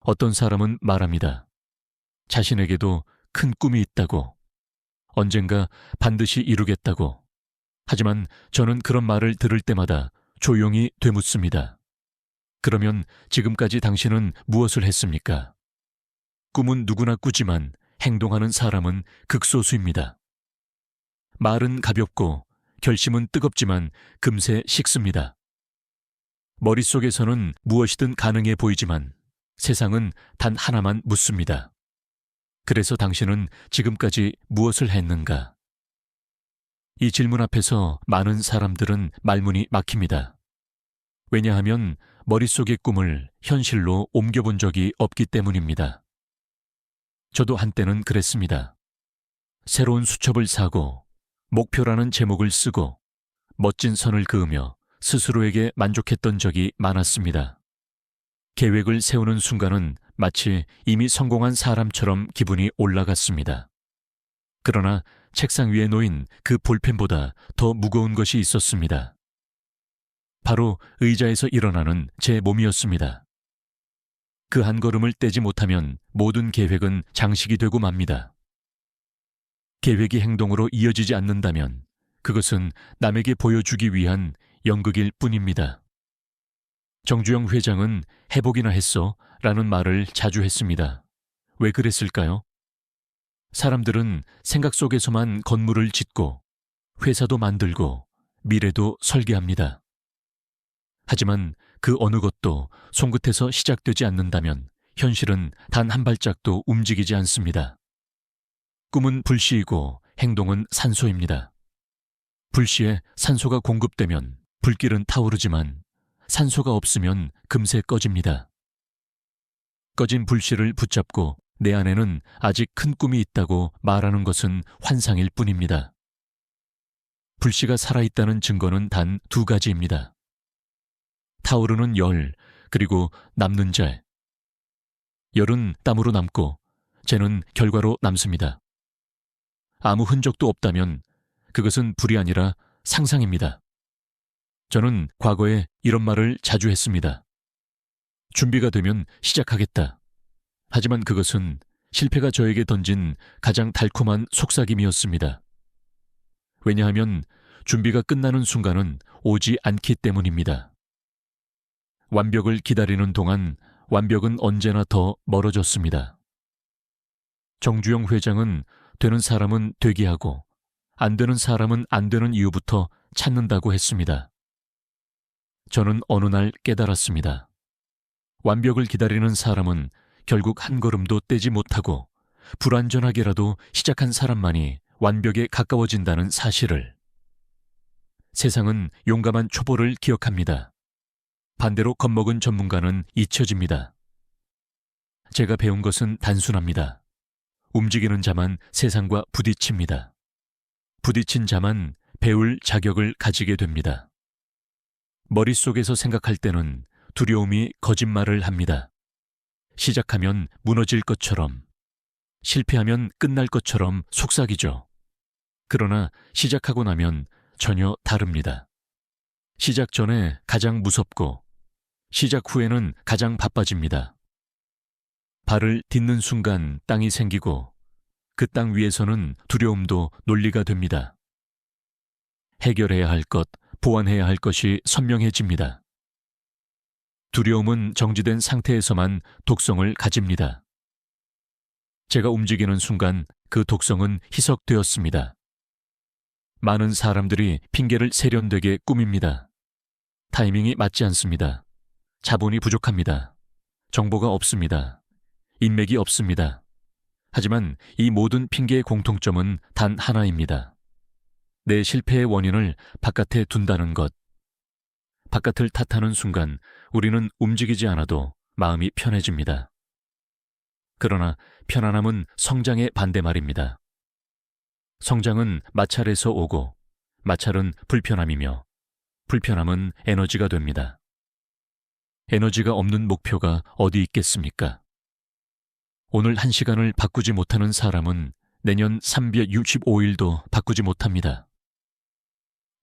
어떤 사람은 말합니다. 자신에게도 큰 꿈이 있다고, 언젠가 반드시 이루겠다고. 하지만 저는 그런 말을 들을 때마다 조용히 되묻습니다. 그러면 지금까지 당신은 무엇을 했습니까? 꿈은 누구나 꾸지만 행동하는 사람은 극소수입니다. 말은 가볍고 결심은 뜨겁지만 금세 식습니다. 머릿속에서는 무엇이든 가능해 보이지만 세상은 단 하나만 묻습니다. 그래서 당신은 지금까지 무엇을 했는가? 이 질문 앞에서 많은 사람들은 말문이 막힙니다. 왜냐하면 머릿속의 꿈을 현실로 옮겨본 적이 없기 때문입니다. 저도 한때는 그랬습니다. 새로운 수첩을 사고 목표라는 제목을 쓰고 멋진 선을 그으며 스스로에게 만족했던 적이 많았습니다. 계획을 세우는 순간은 마치 이미 성공한 사람처럼 기분이 올라갔습니다. 그러나 책상 위에 놓인 그 볼펜보다 더 무거운 것이 있었습니다. 바로 의자에서 일어나는 제 몸이었습니다. 그 한 걸음을 떼지 못하면 모든 계획은 장식이 되고 맙니다. 계획이 행동으로 이어지지 않는다면 그것은 남에게 보여주기 위한 연극일 뿐입니다. 정주영 회장은 해보기나 했어 라는 말을 자주 했습니다. 왜 그랬을까요? 사람들은 생각 속에서만 건물을 짓고 회사도 만들고 미래도 설계합니다. 하지만 그 어느 것도 손끝에서 시작되지 않는다면 현실은 단 한 발짝도 움직이지 않습니다. 꿈은 불씨이고 행동은 산소입니다. 불씨에 산소가 공급되면 불길은 타오르지만 산소가 없으면 금세 꺼집니다. 꺼진 불씨를 붙잡고 내 안에는 아직 큰 꿈이 있다고 말하는 것은 환상일 뿐입니다. 불씨가 살아있다는 증거는 단 두 가지입니다. 타오르는 열, 그리고 남는 재. 열은 땀으로 남고 재는 결과로 남습니다. 아무 흔적도 없다면 그것은 불이 아니라 상상입니다. 저는 과거에 이런 말을 자주 했습니다. 준비가 되면 시작하겠다. 하지만 그것은 실패가 저에게 던진 가장 달콤한 속삭임이었습니다. 왜냐하면 준비가 끝나는 순간은 오지 않기 때문입니다. 완벽을 기다리는 동안 완벽은 언제나 더 멀어졌습니다. 정주영 회장은 되는 사람은 되게 하고 안 되는 사람은 안 되는 이유부터 찾는다고 했습니다. 저는 어느 날 깨달았습니다. 완벽을 기다리는 사람은 결국 한 걸음도 떼지 못하고 불완전하게라도 시작한 사람만이 완벽에 가까워진다는 사실을. 세상은 용감한 초보를 기억합니다. 반대로 겁먹은 전문가는 잊혀집니다. 제가 배운 것은 단순합니다. 움직이는 자만 세상과 부딪힙니다. 부딪힌 자만 배울 자격을 가지게 됩니다. 머릿속에서 생각할 때는 두려움이 거짓말을 합니다. 시작하면 무너질 것처럼, 실패하면 끝날 것처럼 속삭이죠. 그러나 시작하고 나면 전혀 다릅니다. 시작 전에 가장 무섭고 시작 후에는 가장 바빠집니다. 발을 딛는 순간 땅이 생기고 그 땅 위에서는 두려움도 논리가 됩니다. 해결해야 할 것, 보완해야 할 것이 선명해집니다. 두려움은 정지된 상태에서만 독성을 가집니다. 제가 움직이는 순간 그 독성은 희석되었습니다. 많은 사람들이 핑계를 세련되게 꾸밉니다. 타이밍이 맞지 않습니다. 자본이 부족합니다. 정보가 없습니다. 인맥이 없습니다. 하지만 이 모든 핑계의 공통점은 단 하나입니다. 내 실패의 원인을 바깥에 둔다는 것. 바깥을 탓하는 순간 우리는 움직이지 않아도 마음이 편해집니다. 그러나 편안함은 성장의 반대말입니다. 성장은 마찰에서 오고 마찰은 불편함이며 불편함은 에너지가 됩니다. 에너지가 없는 목표가 어디 있겠습니까? 오늘 1시간을 바꾸지 못하는 사람은 내년 365일도 바꾸지 못합니다.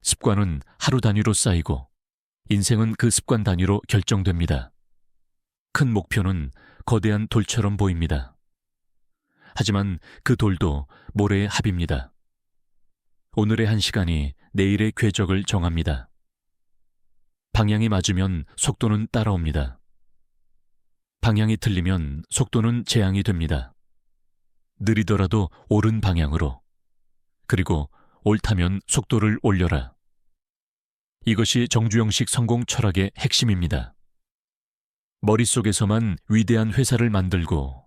습관은 하루 단위로 쌓이고 인생은 그 습관 단위로 결정됩니다. 큰 목표는 거대한 돌처럼 보입니다. 하지만 그 돌도 모래의 합입니다. 오늘의 한 시간이 내일의 궤적을 정합니다. 방향이 맞으면 속도는 따라옵니다. 방향이 틀리면 속도는 재앙이 됩니다. 느리더라도 옳은 방향으로, 그리고 옳다면 속도를 올려라. 이것이 정주영식 성공 철학의 핵심입니다. 머릿속에서만 위대한 회사를 만들고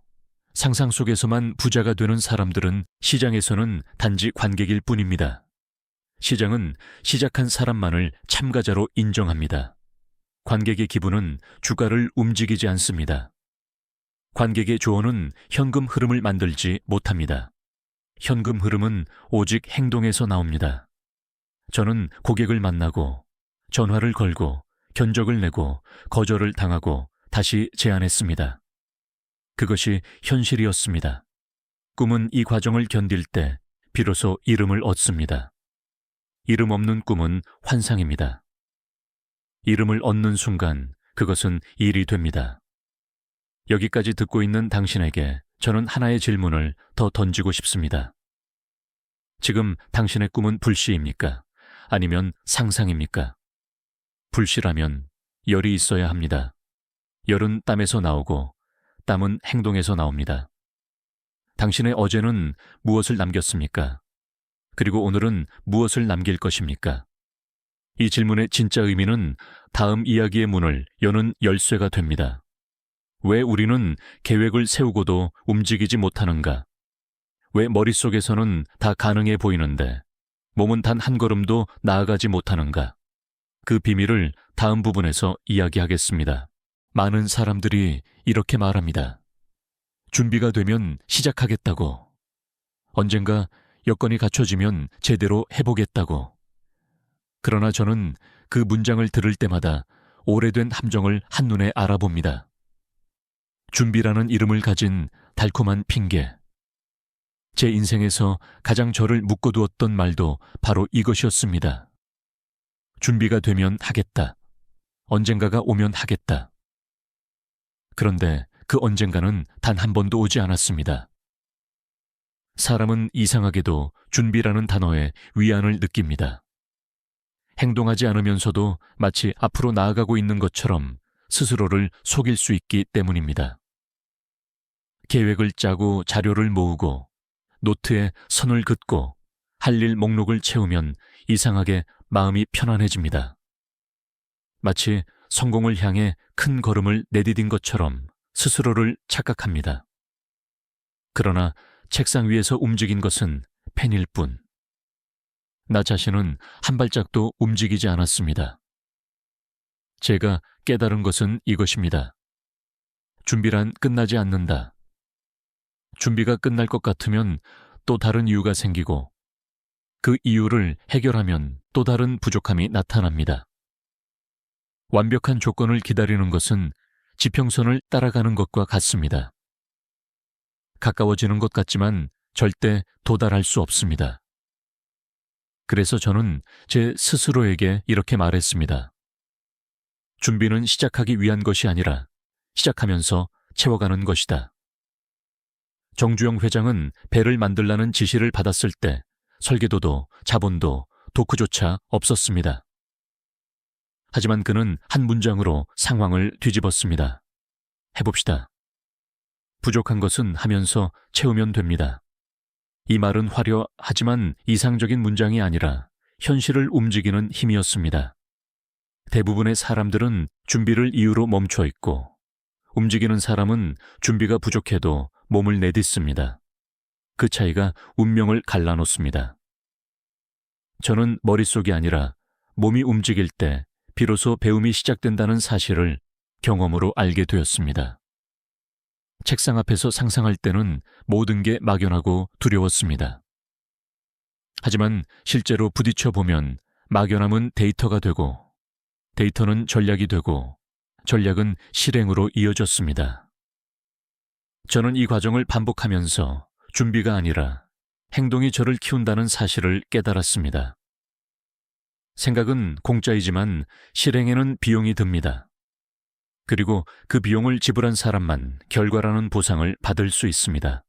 상상 속에서만 부자가 되는 사람들은 시장에서는 단지 관객일 뿐입니다. 시장은 시작한 사람만을 참가자로 인정합니다. 관객의 기분은 주가를 움직이지 않습니다. 관객의 조언은 현금 흐름을 만들지 못합니다. 현금 흐름은 오직 행동에서 나옵니다. 저는 고객을 만나고 전화를 걸고 견적을 내고 거절을 당하고 다시 제안했습니다. 그것이 현실이었습니다. 꿈은 이 과정을 견딜 때 비로소 이름을 얻습니다. 이름 없는 꿈은 환상입니다. 이름을 얻는 순간 그것은 일이 됩니다. 여기까지 듣고 있는 당신에게 저는 하나의 질문을 더 던지고 싶습니다. 지금 당신의 꿈은 불시입니까? 아니면 상상입니까? 불시라면 열이 있어야 합니다. 열은 땀에서 나오고 땀은 행동에서 나옵니다. 당신의 어제는 무엇을 남겼습니까? 그리고 오늘은 무엇을 남길 것입니까? 이 질문의 진짜 의미는 다음 이야기의 문을 여는 열쇠가 됩니다. 왜 우리는 계획을 세우고도 움직이지 못하는가? 왜 머릿속에서는 다 가능해 보이는데 몸은 단 한 걸음도 나아가지 못하는가? 그 비밀을 다음 부분에서 이야기하겠습니다. 많은 사람들이 이렇게 말합니다. 준비가 되면 시작하겠다고. 언젠가 여건이 갖춰지면 제대로 해보겠다고. 그러나 저는 그 문장을 들을 때마다 오래된 함정을 한눈에 알아봅니다. 준비라는 이름을 가진 달콤한 핑계. 제 인생에서 가장 저를 묶어두었던 말도 바로 이것이었습니다. 준비가 되면 하겠다. 언젠가가 오면 하겠다. 그런데 그 언젠가는 단 한 번도 오지 않았습니다. 사람은 이상하게도 준비라는 단어에 위안을 느낍니다. 행동하지 않으면서도 마치 앞으로 나아가고 있는 것처럼 스스로를 속일 수 있기 때문입니다. 계획을 짜고 자료를 모으고 노트에 선을 긋고 할 일 목록을 채우면 이상하게 마음이 편안해집니다. 마치 성공을 향해 큰 걸음을 내디딘 것처럼 스스로를 착각합니다. 그러나 책상 위에서 움직인 것은 펜일 뿐. 나 자신은 한 발짝도 움직이지 않았습니다. 제가 깨달은 것은 이것입니다. 준비란 끝나지 않는다. 준비가 끝날 것 같으면 또 다른 이유가 생기고 그 이유를 해결하면 또 다른 부족함이 나타납니다. 완벽한 조건을 기다리는 것은 지평선을 따라가는 것과 같습니다. 가까워지는 것 같지만 절대 도달할 수 없습니다. 그래서 저는 제 스스로에게 이렇게 말했습니다. 준비는 시작하기 위한 것이 아니라 시작하면서 채워가는 것이다. 정주영 회장은 배를 만들라는 지시를 받았을 때 설계도도 자본도 도크조차 없었습니다. 하지만 그는 한 문장으로 상황을 뒤집었습니다. 해봅시다. 부족한 것은 하면서 채우면 됩니다. 이 말은 화려하지만 이상적인 문장이 아니라 현실을 움직이는 힘이었습니다. 대부분의 사람들은 준비를 이유로 멈춰 있고 움직이는 사람은 준비가 부족해도 몸을 내딛습니다. 그 차이가 운명을 갈라놓습니다. 저는 머릿속이 아니라 몸이 움직일 때 비로소 배움이 시작된다는 사실을 경험으로 알게 되었습니다. 책상 앞에서 상상할 때는 모든 게 막연하고 두려웠습니다. 하지만 실제로 부딪혀 보면 막연함은 데이터가 되고 데이터는 전략이 되고 전략은 실행으로 이어졌습니다. 저는 이 과정을 반복하면서 준비가 아니라 행동이 저를 키운다는 사실을 깨달았습니다. 생각은 공짜이지만 실행에는 비용이 듭니다. 그리고 그 비용을 지불한 사람만 결과라는 보상을 받을 수 있습니다.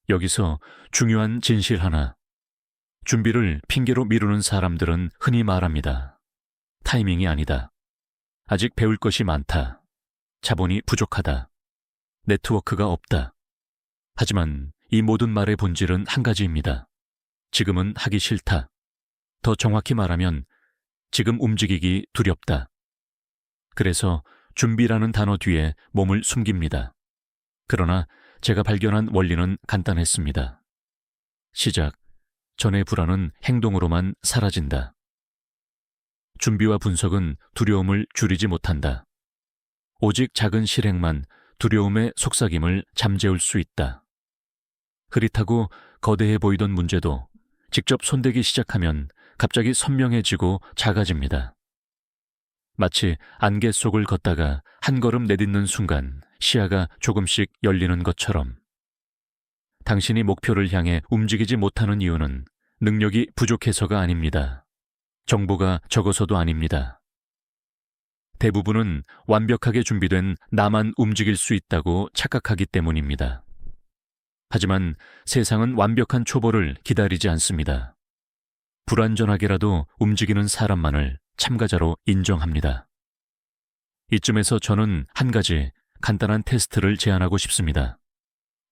여기서 중요한 진실 하나. 준비를 핑계로 미루는 사람들은 흔히 말합니다. 타이밍이 아니다. 아직 배울 것이 많다. 자본이 부족하다. 네트워크가 없다. 하지만 이 모든 말의 본질은 한 가지입니다. 지금은 하기 싫다. 더 정확히 말하면 지금 움직이기 두렵다. 그래서 준비라는 단어 뒤에 몸을 숨깁니다. 그러나 제가 발견한 원리는 간단했습니다. 시작. 전의 불안은 행동으로만 사라진다. 준비와 분석은 두려움을 줄이지 못한다. 오직 작은 실행만 두려움의 속삭임을 잠재울 수 있다. 흐릿하고 거대해 보이던 문제도 직접 손대기 시작하면 갑자기 선명해지고 작아집니다. 마치 안개 속을 걷다가 한 걸음 내딛는 순간 시야가 조금씩 열리는 것처럼. 당신이 목표를 향해 움직이지 못하는 이유는 능력이 부족해서가 아닙니다. 정보가 적어서도 아닙니다. 대부분은 완벽하게 준비된 나만 움직일 수 있다고 착각하기 때문입니다. 하지만 세상은 완벽한 초보를 기다리지 않습니다. 불완전하게라도 움직이는 사람만을 참가자로 인정합니다. 이쯤에서 저는 한 가지 간단한 테스트를 제안하고 싶습니다.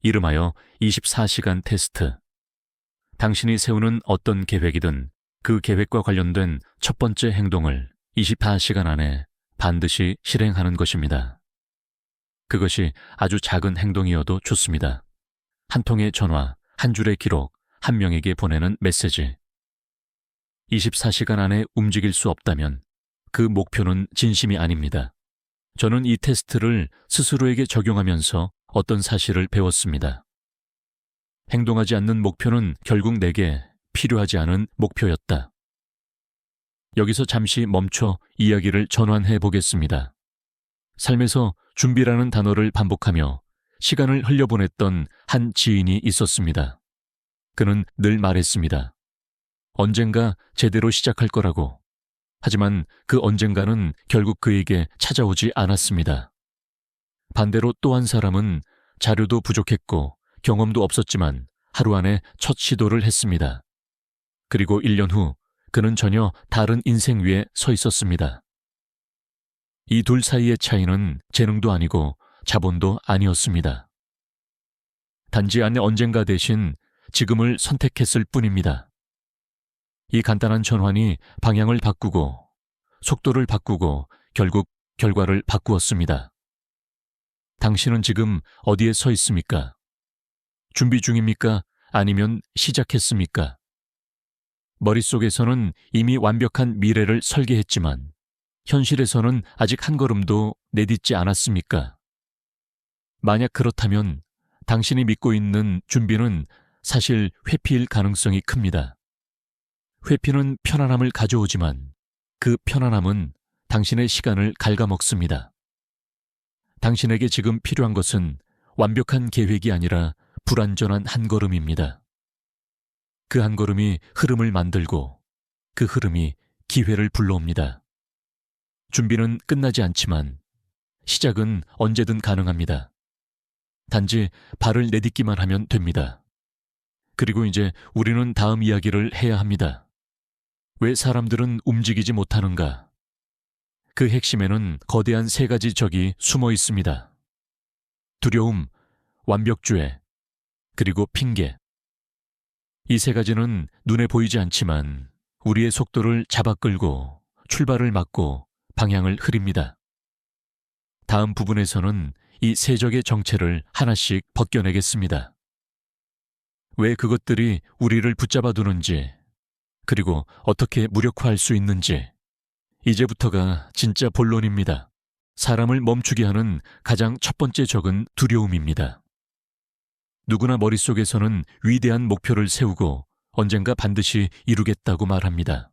이름하여 24시간 테스트. 당신이 세우는 어떤 계획이든 그 계획과 관련된 첫 번째 행동을 24시간 안에 반드시 실행하는 것입니다. 그것이 아주 작은 행동이어도 좋습니다. 한 통의 전화, 한 줄의 기록, 한 명에게 보내는 메시지. 24시간 안에 움직일 수 없다면 그 목표는 진심이 아닙니다. 저는 이 테스트를 스스로에게 적용하면서 어떤 사실을 배웠습니다. 행동하지 않는 목표는 결국 내게 필요하지 않은 목표였다. 여기서 잠시 멈춰 이야기를 전환해 보겠습니다. 삶에서 준비라는 단어를 반복하며 시간을 흘려보냈던 한 지인이 있었습니다. 그는 늘 말했습니다. 언젠가 제대로 시작할 거라고. 하지만 그 언젠가는 결국 그에게 찾아오지 않았습니다. 반대로 또 한 사람은 자료도 부족했고 경험도 없었지만 하루 안에 첫 시도를 했습니다. 그리고 1년 후 그는 전혀 다른 인생 위에 서 있었습니다. 이 둘 사이의 차이는 재능도 아니고 자본도 아니었습니다. 단지 안에 언젠가 대신 지금을 선택했을 뿐입니다. 이 간단한 전환이 방향을 바꾸고 속도를 바꾸고 결국 결과를 바꾸었습니다. 당신은 지금 어디에 서 있습니까? 준비 중입니까? 아니면 시작했습니까? 머릿속에서는 이미 완벽한 미래를 설계했지만 현실에서는 아직 한 걸음도 내딛지 않았습니까? 만약 그렇다면 당신이 믿고 있는 준비는 사실 회피일 가능성이 큽니다. 회피는 편안함을 가져오지만 그 편안함은 당신의 시간을 갉아먹습니다. 당신에게 지금 필요한 것은 완벽한 계획이 아니라 불완전한 한 걸음입니다. 그 한 걸음이 흐름을 만들고 그 흐름이 기회를 불러옵니다. 준비는 끝나지 않지만 시작은 언제든 가능합니다. 단지 발을 내딛기만 하면 됩니다. 그리고 이제 우리는 다음 이야기를 해야 합니다. 왜 사람들은 움직이지 못하는가? 그 핵심에는 거대한 세 가지 적이 숨어 있습니다. 두려움, 완벽주의, 그리고 핑계. 이 세 가지는 눈에 보이지 않지만 우리의 속도를 잡아끌고 출발을 막고 방향을 흐립니다. 다음 부분에서는 이 세 적의 정체를 하나씩 벗겨내겠습니다. 왜 그것들이 우리를 붙잡아 두는지, 그리고 어떻게 무력화할 수 있는지. 이제부터가 진짜 본론입니다. 사람을 멈추게 하는 가장 첫 번째 적은 두려움입니다. 누구나 머릿속에서는 위대한 목표를 세우고 언젠가 반드시 이루겠다고 말합니다.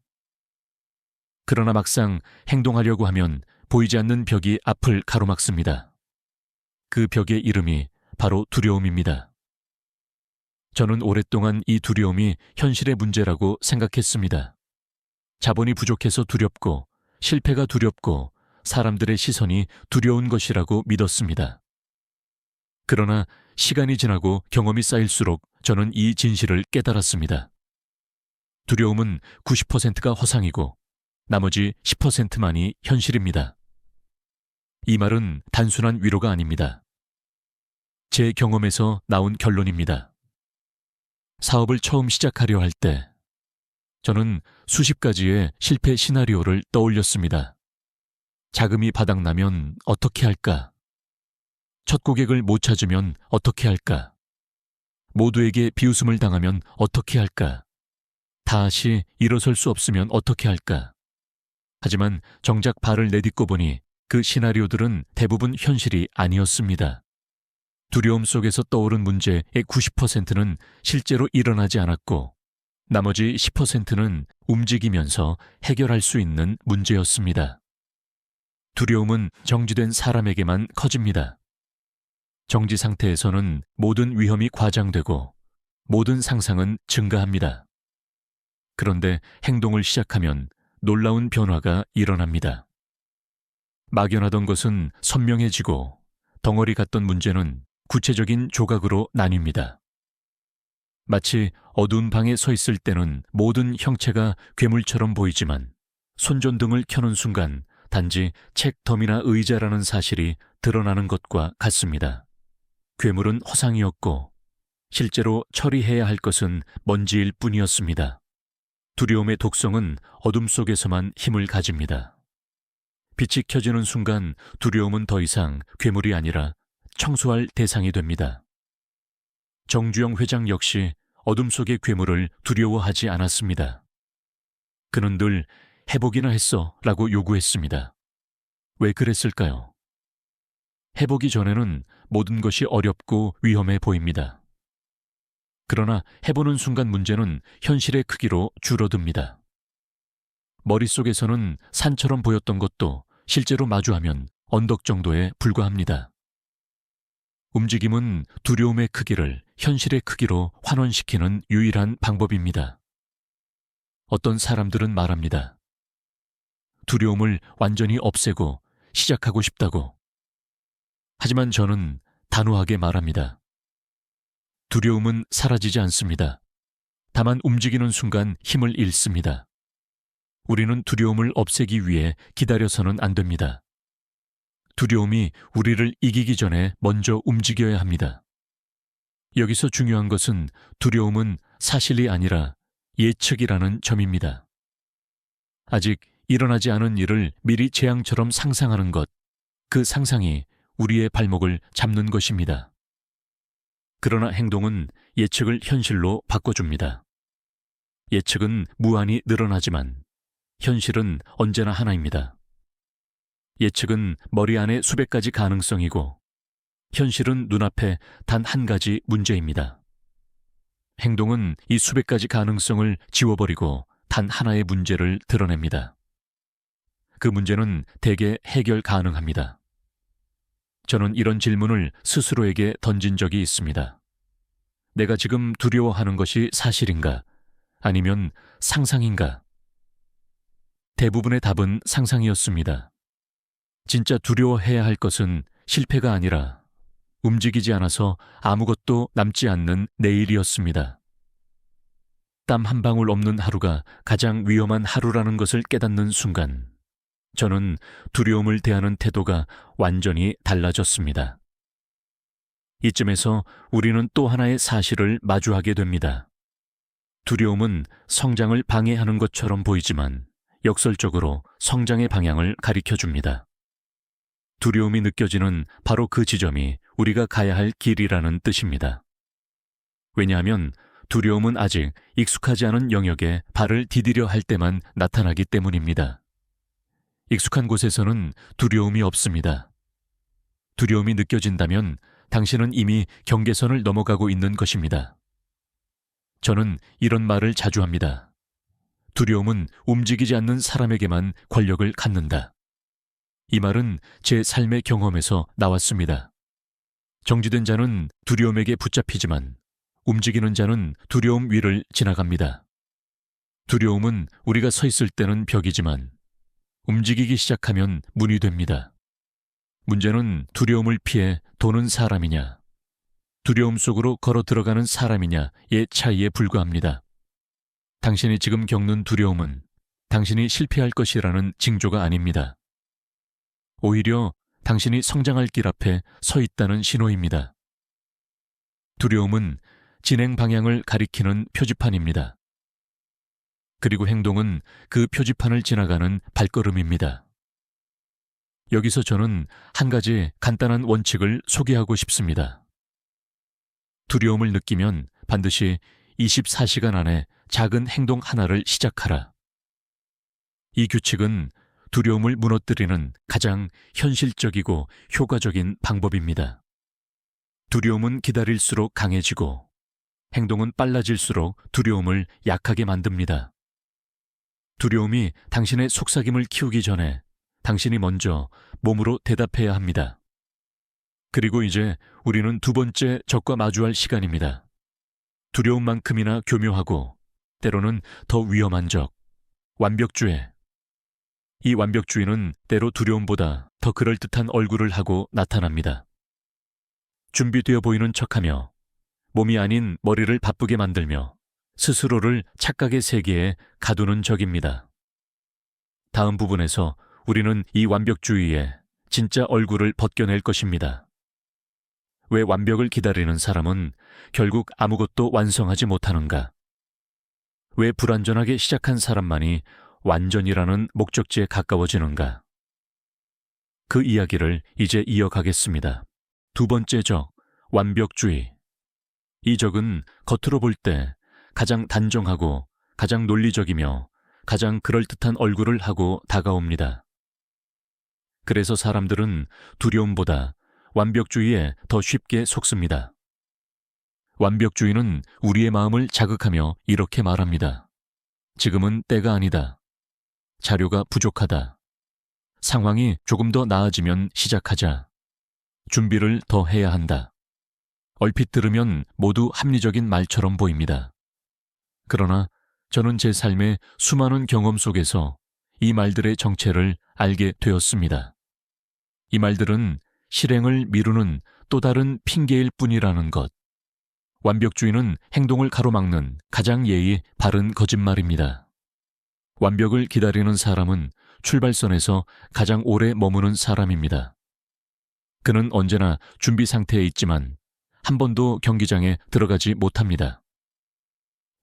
그러나 막상 행동하려고 하면 보이지 않는 벽이 앞을 가로막습니다. 그 벽의 이름이 바로 두려움입니다. 저는 오랫동안 이 두려움이 현실의 문제라고 생각했습니다. 자본이 부족해서 두렵고 실패가 두렵고 사람들의 시선이 두려운 것이라고 믿었습니다. 그러나 시간이 지나고 경험이 쌓일수록 저는 이 진실을 깨달았습니다. 두려움은 90%가 허상이고 나머지 10%만이 현실입니다. 이 말은 단순한 위로가 아닙니다. 제 경험에서 나온 결론입니다. 사업을 처음 시작하려 할 때 저는 수십 가지의 실패 시나리오를 떠올렸습니다. 자금이 바닥나면 어떻게 할까? 첫 고객을 못 찾으면 어떻게 할까? 모두에게 비웃음을 당하면 어떻게 할까? 다시 일어설 수 없으면 어떻게 할까? 하지만 정작 발을 내딛고 보니 그 시나리오들은 대부분 현실이 아니었습니다. 두려움 속에서 떠오른 문제의 90%는 실제로 일어나지 않았고 나머지 10%는 움직이면서 해결할 수 있는 문제였습니다. 두려움은 정지된 사람에게만 커집니다. 정지 상태에서는 모든 위험이 과장되고 모든 상상은 증가합니다. 그런데 행동을 시작하면 놀라운 변화가 일어납니다. 막연하던 것은 선명해지고 덩어리 같던 문제는 구체적인 조각으로 나뉩니다. 마치 어두운 방에 서 있을 때는 모든 형체가 괴물처럼 보이지만 손전등을 켜는 순간 단지 책 더미나 의자라는 사실이 드러나는 것과 같습니다. 괴물은 허상이었고 실제로 처리해야 할 것은 먼지일 뿐이었습니다. 두려움의 독성은 어둠 속에서만 힘을 가집니다. 빛이 켜지는 순간 두려움은 더 이상 괴물이 아니라 청소할 대상이 됩니다. 정주영 회장 역시 어둠 속의 괴물을 두려워하지 않았습니다. 그는 늘 해보기나 했어 라고 요구했습니다. 왜 그랬을까요? 해보기 전에는 모든 것이 어렵고 위험해 보입니다. 그러나 해보는 순간 문제는 현실의 크기로 줄어듭니다. 머릿속에서는 산처럼 보였던 것도 실제로 마주하면 언덕 정도에 불과합니다. 움직임은 두려움의 크기를 현실의 크기로 환원시키는 유일한 방법입니다. 어떤 사람들은 말합니다. 두려움을 완전히 없애고 시작하고 싶다고. 하지만 저는 단호하게 말합니다. 두려움은 사라지지 않습니다. 다만 움직이는 순간 힘을 잃습니다. 우리는 두려움을 없애기 위해 기다려서는 안 됩니다. 두려움이 우리를 이기기 전에 먼저 움직여야 합니다. 여기서 중요한 것은 두려움은 사실이 아니라 예측이라는 점입니다. 아직 일어나지 않은 일을 미리 재앙처럼 상상하는 것, 그 상상이 우리의 발목을 잡는 것입니다. 그러나 행동은 예측을 현실로 바꿔줍니다. 예측은 무한히 늘어나지만 현실은 언제나 하나입니다. 예측은 머리 안에 수백 가지 가능성이고 현실은 눈앞에 단 한 가지 문제입니다. 행동은 이 수백 가지 가능성을 지워버리고 단 하나의 문제를 드러냅니다. 그 문제는 대개 해결 가능합니다. 저는 이런 질문을 스스로에게 던진 적이 있습니다. 내가 지금 두려워하는 것이 사실인가? 아니면 상상인가? 대부분의 답은 상상이었습니다. 진짜 두려워해야 할 것은 실패가 아니라 움직이지 않아서 아무것도 남지 않는 내일이었습니다. 땀 한 방울 없는 하루가 가장 위험한 하루라는 것을 깨닫는 순간 저는 두려움을 대하는 태도가 완전히 달라졌습니다. 이쯤에서 우리는 또 하나의 사실을 마주하게 됩니다. 두려움은 성장을 방해하는 것처럼 보이지만 역설적으로 성장의 방향을 가리켜줍니다. 두려움이 느껴지는 바로 그 지점이 우리가 가야 할 길이라는 뜻입니다. 왜냐하면 두려움은 아직 익숙하지 않은 영역에 발을 디디려 할 때만 나타나기 때문입니다. 익숙한 곳에서는 두려움이 없습니다. 두려움이 느껴진다면 당신은 이미 경계선을 넘어가고 있는 것입니다. 저는 이런 말을 자주 합니다. 두려움은 움직이지 않는 사람에게만 권력을 갖는다. 이 말은 제 삶의 경험에서 나왔습니다. 정지된 자는 두려움에게 붙잡히지만 움직이는 자는 두려움 위를 지나갑니다. 두려움은 우리가 서 있을 때는 벽이지만 움직이기 시작하면 문이 됩니다. 문제는 두려움을 피해 도는 사람이냐, 두려움 속으로 걸어 들어가는 사람이냐의 차이에 불과합니다. 당신이 지금 겪는 두려움은 당신이 실패할 것이라는 징조가 아닙니다. 오히려 당신이 성장할 길 앞에 서 있다는 신호입니다. 두려움은 진행 방향을 가리키는 표지판입니다. 그리고 행동은 그 표지판을 지나가는 발걸음입니다. 여기서 저는 한 가지 간단한 원칙을 소개하고 싶습니다. 두려움을 느끼면 반드시 24시간 안에 작은 행동 하나를 시작하라. 이 규칙은 두려움을 무너뜨리는 가장 현실적이고 효과적인 방법입니다. 두려움은 기다릴수록 강해지고 행동은 빨라질수록 두려움을 약하게 만듭니다. 두려움이 당신의 속삭임을 키우기 전에 당신이 먼저 몸으로 대답해야 합니다. 그리고 이제 우리는 두 번째 적과 마주할 시간입니다. 두려움만큼이나 교묘하고 때로는 더 위험한 적, 완벽주의. 이 완벽주의는 때로 두려움보다 더 그럴듯한 얼굴을 하고 나타납니다. 준비되어 보이는 척하며 몸이 아닌 머리를 바쁘게 만들며 스스로를 착각의 세계에 가두는 적입니다. 다음 부분에서 우리는 이 완벽주의의 진짜 얼굴을 벗겨낼 것입니다. 왜 완벽을 기다리는 사람은 결국 아무것도 완성하지 못하는가? 왜 불완전하게 시작한 사람만이 완전이라는 목적지에 가까워지는가? 그 이야기를 이제 이어가겠습니다. 두 번째 적, 완벽주의. 이 적은 겉으로 볼 때 가장 단정하고 가장 논리적이며 가장 그럴듯한 얼굴을 하고 다가옵니다. 그래서 사람들은 두려움보다 완벽주의에 더 쉽게 속습니다. 완벽주의는 우리의 마음을 자극하며 이렇게 말합니다. 지금은 때가 아니다. 자료가 부족하다. 상황이 조금 더 나아지면 시작하자. 준비를 더 해야 한다. 얼핏 들으면 모두 합리적인 말처럼 보입니다. 그러나 저는 제 삶의 수많은 경험 속에서 이 말들의 정체를 알게 되었습니다. 이 말들은 실행을 미루는 또 다른 핑계일 뿐이라는 것. 완벽주의는 행동을 가로막는 가장 예의 바른 거짓말입니다. 완벽을 기다리는 사람은 출발선에서 가장 오래 머무는 사람입니다. 그는 언제나 준비 상태에 있지만 한 번도 경기장에 들어가지 못합니다.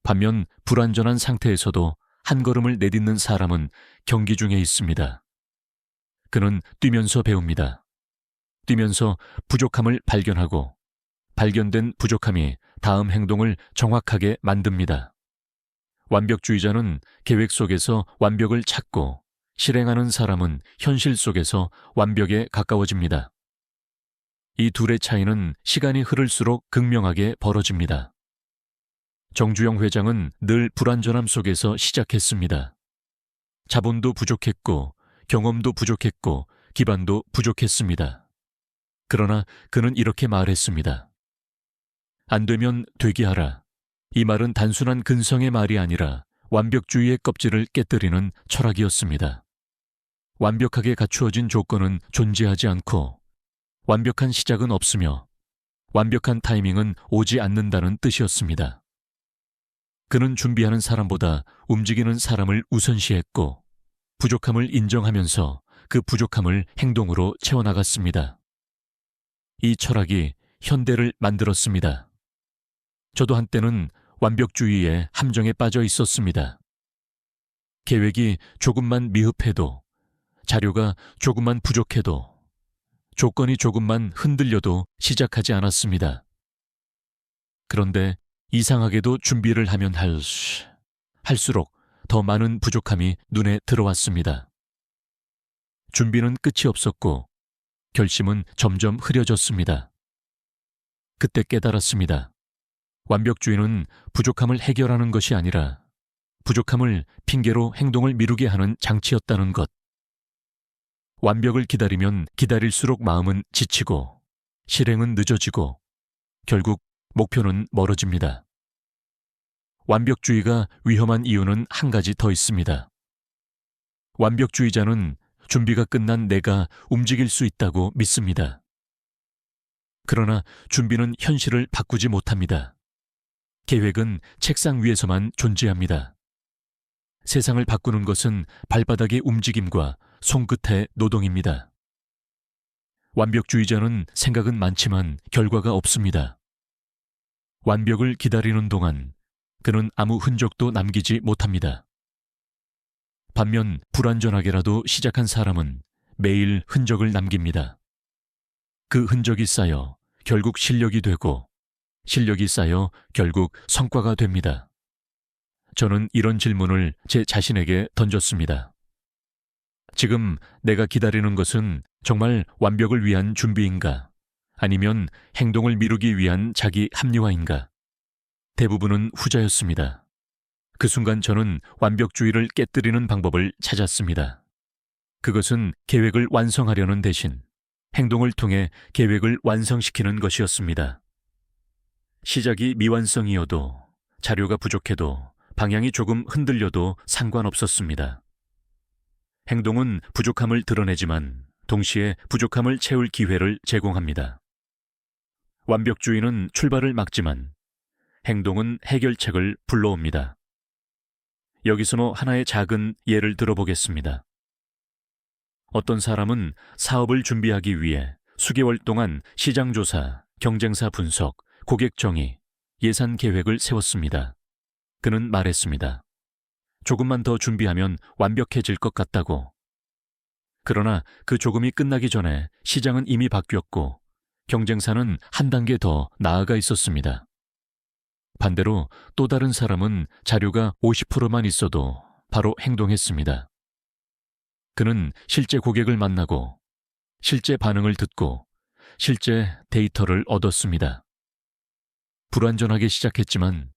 반면 불완전한 상태에서도 한 걸음을 내딛는 사람은 경기 중에 있습니다. 그는 뛰면서 배웁니다. 뛰면서 부족함을 발견하고 발견된 부족함이 다음 행동을 정확하게 만듭니다. 완벽주의자는 계획 속에서 완벽을 찾고 실행하는 사람은 현실 속에서 완벽에 가까워집니다. 이 둘의 차이는 시간이 흐를수록 극명하게 벌어집니다. 정주영 회장은 늘 불완전함 속에서 시작했습니다. 자본도 부족했고 경험도 부족했고 기반도 부족했습니다. 그러나 그는 이렇게 말했습니다. 안 되면 되게 하라. 이 말은 단순한 근성의 말이 아니라 완벽주의의 껍질을 깨뜨리는 철학이었습니다. 완벽하게 갖추어진 조건은 존재하지 않고 완벽한 시작은 없으며 완벽한 타이밍은 오지 않는다는 뜻이었습니다. 그는 준비하는 사람보다 움직이는 사람을 우선시했고 부족함을 인정하면서 그 부족함을 행동으로 채워나갔습니다. 이 철학이 현대를 만들었습니다. 저도 한때는 완벽주의의 함정에 빠져 있었습니다. 계획이 조금만 미흡해도, 자료가 조금만 부족해도, 조건이 조금만 흔들려도 시작하지 않았습니다. 그런데 이상하게도 준비를 하면 할수록 더 많은 부족함이 눈에 들어왔습니다. 준비는 끝이 없었고 결심은 점점 흐려졌습니다. 그때 깨달았습니다. 완벽주의는 부족함을 해결하는 것이 아니라 부족함을 핑계로 행동을 미루게 하는 장치였다는 것. 완벽을 기다리면 기다릴수록 마음은 지치고 실행은 늦어지고 결국 목표는 멀어집니다. 완벽주의가 위험한 이유는 한 가지 더 있습니다. 완벽주의자는 준비가 끝난 내가 움직일 수 있다고 믿습니다. 그러나 준비는 현실을 바꾸지 못합니다. 계획은 책상 위에서만 존재합니다. 세상을 바꾸는 것은 발바닥의 움직임과 손끝의 노동입니다. 완벽주의자는 생각은 많지만 결과가 없습니다. 완벽을 기다리는 동안 그는 아무 흔적도 남기지 못합니다. 반면 불완전하게라도 시작한 사람은 매일 흔적을 남깁니다. 그 흔적이 쌓여 결국 실력이 되고 실력이 쌓여 결국 성과가 됩니다. 저는 이런 질문을 제 자신에게 던졌습니다. 지금 내가 기다리는 것은 정말 완벽을 위한 준비인가? 아니면 행동을 미루기 위한 자기 합리화인가? 대부분은 후자였습니다. 그 순간 저는 완벽주의를 깨뜨리는 방법을 찾았습니다. 그것은 계획을 완성하려는 대신 행동을 통해 계획을 완성시키는 것이었습니다. 시작이 미완성이어도 자료가 부족해도 방향이 조금 흔들려도 상관없었습니다. 행동은 부족함을 드러내지만 동시에 부족함을 채울 기회를 제공합니다. 완벽주의는 출발을 막지만 행동은 해결책을 불러옵니다. 여기서 하나의 작은 예를 들어보겠습니다. 어떤 사람은 사업을 준비하기 위해 수개월 동안 시장조사, 경쟁사 분석, 고객 정의, 예산 계획을 세웠습니다. 그는 말했습니다. 조금만 더 준비하면 완벽해질 것 같다고. 그러나 그 조금이 끝나기 전에 시장은 이미 바뀌었고 경쟁사는 한 단계 더 나아가 있었습니다. 반대로 또 다른 사람은 자료가 50%만 있어도 바로 행동했습니다. 그는 실제 고객을 만나고 실제 반응을 듣고 실제 데이터를 얻었습니다. 불완전하게 시작했지만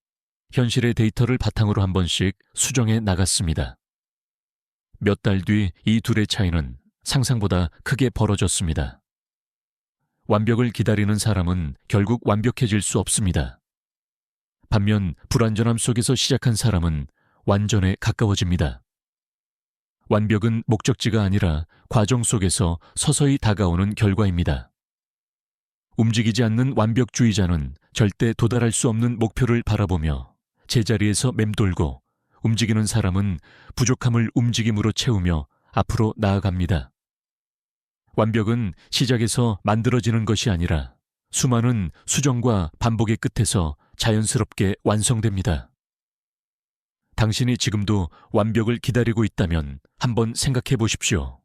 현실의 데이터를 바탕으로 한 번씩 수정해 나갔습니다. 몇 달 뒤 이 둘의 차이는 상상보다 크게 벌어졌습니다. 완벽을 기다리는 사람은 결국 완벽해질 수 없습니다. 반면 불완전함 속에서 시작한 사람은 완전에 가까워집니다. 완벽은 목적지가 아니라 과정 속에서 서서히 다가오는 결과입니다. 움직이지 않는 완벽주의자는 절대 도달할 수 없는 목표를 바라보며 제자리에서 맴돌고 움직이는 사람은 부족함을 움직임으로 채우며 앞으로 나아갑니다. 완벽은 시작에서 만들어지는 것이 아니라 수많은 수정과 반복의 끝에서 자연스럽게 완성됩니다. 당신이 지금도 완벽을 기다리고 있다면 한번 생각해 보십시오.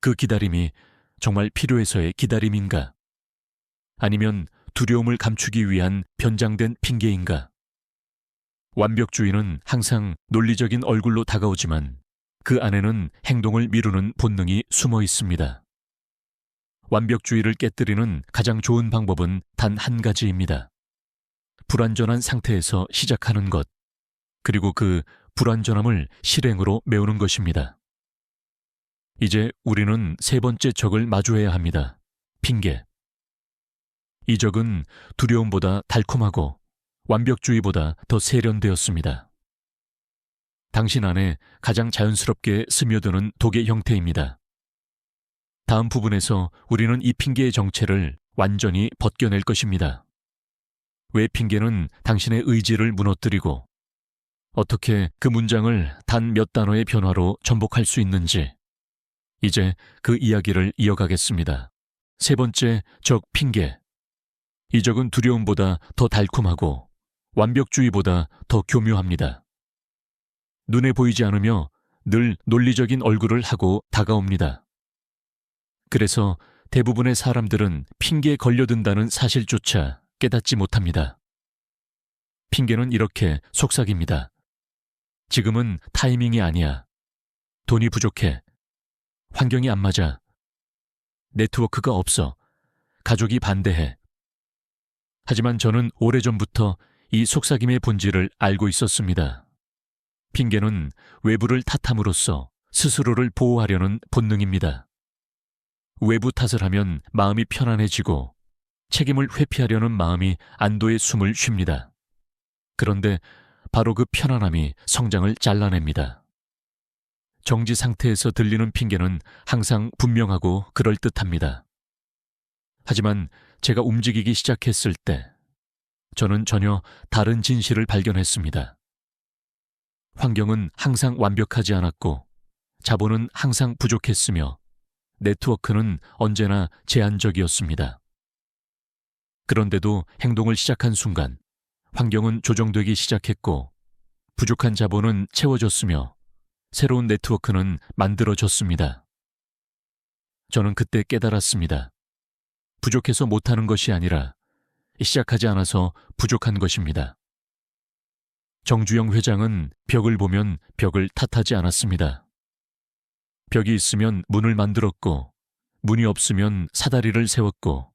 그 기다림이 정말 필요해서의 기다림인가? 아니면 두려움을 감추기 위한 변장된 핑계인가? 완벽주의는 항상 논리적인 얼굴로 다가오지만 그 안에는 행동을 미루는 본능이 숨어 있습니다. 완벽주의를 깨뜨리는 가장 좋은 방법은 단 한 가지입니다. 불완전한 상태에서 시작하는 것, 그리고 그 불완전함을 실행으로 메우는 것입니다. 이제 우리는 세 번째 적을 마주해야 합니다. 핑계. 이 적은 두려움보다 달콤하고 완벽주의보다 더 세련되었습니다. 당신 안에 가장 자연스럽게 스며드는 독의 형태입니다. 다음 부분에서 우리는 이 핑계의 정체를 완전히 벗겨낼 것입니다. 왜 핑계는 당신의 의지를 무너뜨리고 어떻게 그 문장을 단 몇 단어의 변화로 전복할 수 있는지 이제 그 이야기를 이어가겠습니다. 세 번째 적 핑계. 이 적은 두려움보다 더 달콤하고 완벽주의보다 더 교묘합니다. 눈에 보이지 않으며 늘 논리적인 얼굴을 하고 다가옵니다. 그래서 대부분의 사람들은 핑계에 걸려든다는 사실조차 깨닫지 못합니다. 핑계는 이렇게 속삭입니다. 지금은 타이밍이 아니야. 돈이 부족해. 환경이 안 맞아. 네트워크가 없어. 가족이 반대해. 하지만 저는 오래전부터 이 속삭임의 본질을 알고 있었습니다. 핑계는 외부를 탓함으로써 스스로를 보호하려는 본능입니다. 외부 탓을 하면 마음이 편안해지고 책임을 회피하려는 마음이 안도의 숨을 쉽니다. 그런데 바로 그 편안함이 성장을 잘라냅니다. 정지 상태에서 들리는 핑계는 항상 분명하고 그럴듯합니다. 하지만 제가 움직이기 시작했을 때 저는 전혀 다른 진실을 발견했습니다. 환경은 항상 완벽하지 않았고 자본은 항상 부족했으며 네트워크는 언제나 제한적이었습니다. 그런데도 행동을 시작한 순간 환경은 조정되기 시작했고 부족한 자본은 채워졌으며 새로운 네트워크는 만들어졌습니다. 저는 그때 깨달았습니다. 부족해서 못하는 것이 아니라 시작하지 않아서 부족한 것입니다. 정주영 회장은 벽을 보면 벽을 탓하지 않았습니다. 벽이 있으면 문을 만들었고 문이 없으면 사다리를 세웠고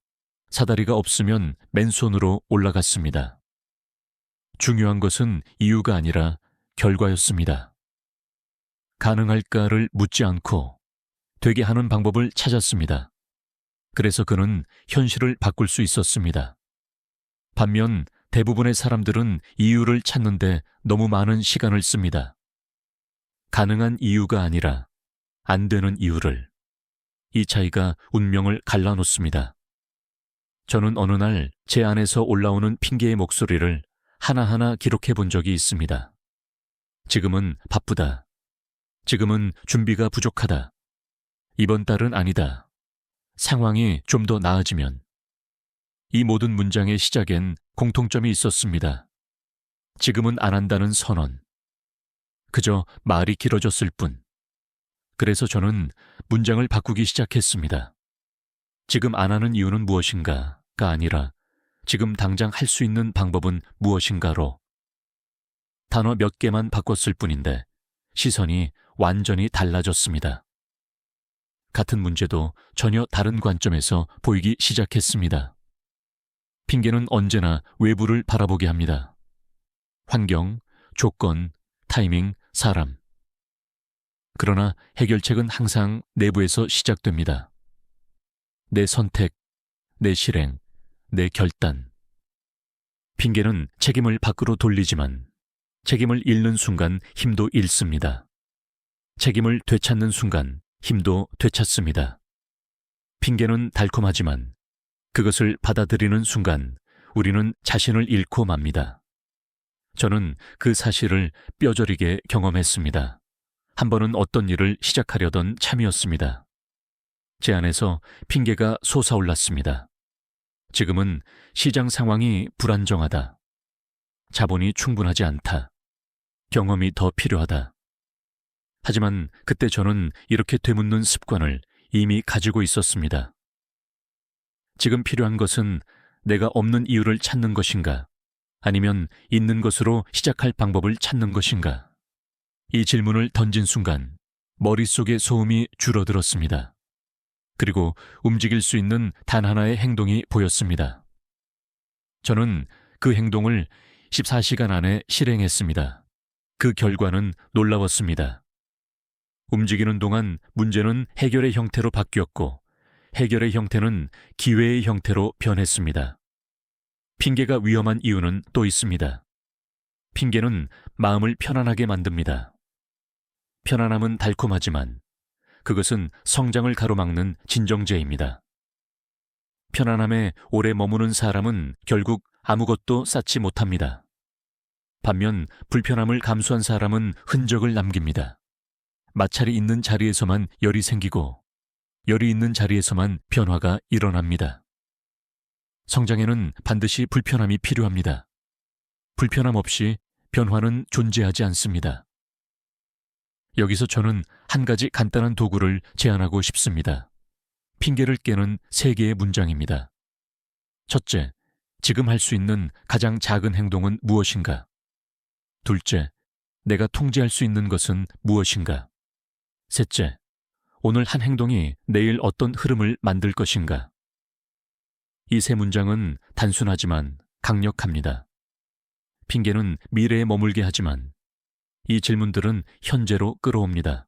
사다리가 없으면 맨손으로 올라갔습니다. 중요한 것은 이유가 아니라 결과였습니다. 가능할까를 묻지 않고 되게 하는 방법을 찾았습니다. 그래서 그는 현실을 바꿀 수 있었습니다. 반면 대부분의 사람들은 이유를 찾는데 너무 많은 시간을 씁니다. 가능한 이유가 아니라 안 되는 이유를. 이 차이가 운명을 갈라놓습니다. 저는 어느 날 제 안에서 올라오는 핑계의 목소리를 하나하나 기록해 본 적이 있습니다. 지금은 바쁘다. 지금은 준비가 부족하다. 이번 달은 아니다. 상황이 좀 더 나아지면. 이 모든 문장의 시작엔 공통점이 있었습니다. 지금은 안 한다는 선언. 그저 말이 길어졌을 뿐. 그래서 저는 문장을 바꾸기 시작했습니다. 지금 안 하는 이유는 무엇인가가 아니라 지금 당장 할 수 있는 방법은 무엇인가로. 단어 몇 개만 바꿨을 뿐인데 시선이 완전히 달라졌습니다. 같은 문제도 전혀 다른 관점에서 보이기 시작했습니다. 핑계는 언제나 외부를 바라보게 합니다. 환경, 조건, 타이밍, 사람. 그러나 해결책은 항상 내부에서 시작됩니다. 내 선택, 내 실행, 내 결단. 핑계는 책임을 밖으로 돌리지만 책임을 잃는 순간 힘도 잃습니다. 책임을 되찾는 순간 힘도 되찾습니다. 핑계는 달콤하지만 그것을 받아들이는 순간 우리는 자신을 잃고 맙니다. 저는 그 사실을 뼈저리게 경험했습니다. 한 번은 어떤 일을 시작하려던 참이었습니다. 제 안에서 핑계가 솟아올랐습니다. 지금은 시장 상황이 불안정하다. 자본이 충분하지 않다. 경험이 더 필요하다. 하지만 그때 저는 이렇게 되묻는 습관을 이미 가지고 있었습니다. 지금 필요한 것은 내가 없는 이유를 찾는 것인가? 아니면 있는 것으로 시작할 방법을 찾는 것인가? 이 질문을 던진 순간 머릿속의 소음이 줄어들었습니다. 그리고 움직일 수 있는 단 하나의 행동이 보였습니다. 저는 그 행동을 14시간 안에 실행했습니다. 그 결과는 놀라웠습니다. 움직이는 동안 문제는 해결의 형태로 바뀌었고 해결의 형태는 기회의 형태로 변했습니다. 핑계가 위험한 이유는 또 있습니다. 핑계는 마음을 편안하게 만듭니다. 편안함은 달콤하지만 그것은 성장을 가로막는 진정제입니다. 편안함에 오래 머무는 사람은 결국 아무것도 쌓지 못합니다. 반면 불편함을 감수한 사람은 흔적을 남깁니다. 마찰이 있는 자리에서만 열이 생기고 열이 있는 자리에서만 변화가 일어납니다. 성장에는 반드시 불편함이 필요합니다. 불편함 없이 변화는 존재하지 않습니다. 여기서 저는 한 가지 간단한 도구를 제안하고 싶습니다. 핑계를 깨는 3개의 문장입니다. 첫째, 지금 할 수 있는 가장 작은 행동은 무엇인가? 둘째, 내가 통제할 수 있는 것은 무엇인가? 셋째, 오늘 한 행동이 내일 어떤 흐름을 만들 것인가? 이 3문장은 단순하지만 강력합니다. 핑계는 미래에 머물게 하지만 이 질문들은 현재로 끌어옵니다.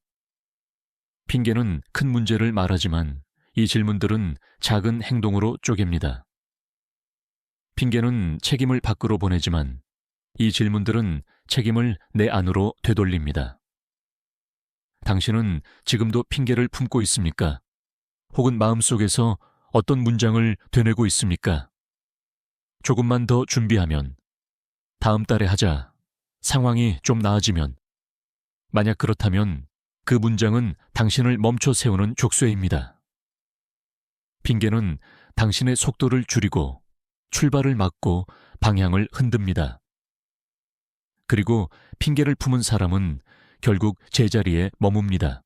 핑계는 큰 문제를 말하지만 이 질문들은 작은 행동으로 쪼갭니다. 핑계는 책임을 밖으로 보내지만 이 질문들은 책임을 내 안으로 되돌립니다. 당신은 지금도 핑계를 품고 있습니까? 혹은 마음속에서 어떤 문장을 되뇌고 있습니까? 조금만 더 준비하면, 다음 달에 하자, 상황이 좀 나아지면, 만약 그렇다면 그 문장은 당신을 멈춰 세우는 족쇄입니다. 핑계는 당신의 속도를 줄이고 출발을 막고 방향을 흔듭니다. 그리고 핑계를 품은 사람은 결국 제자리에 머뭅니다.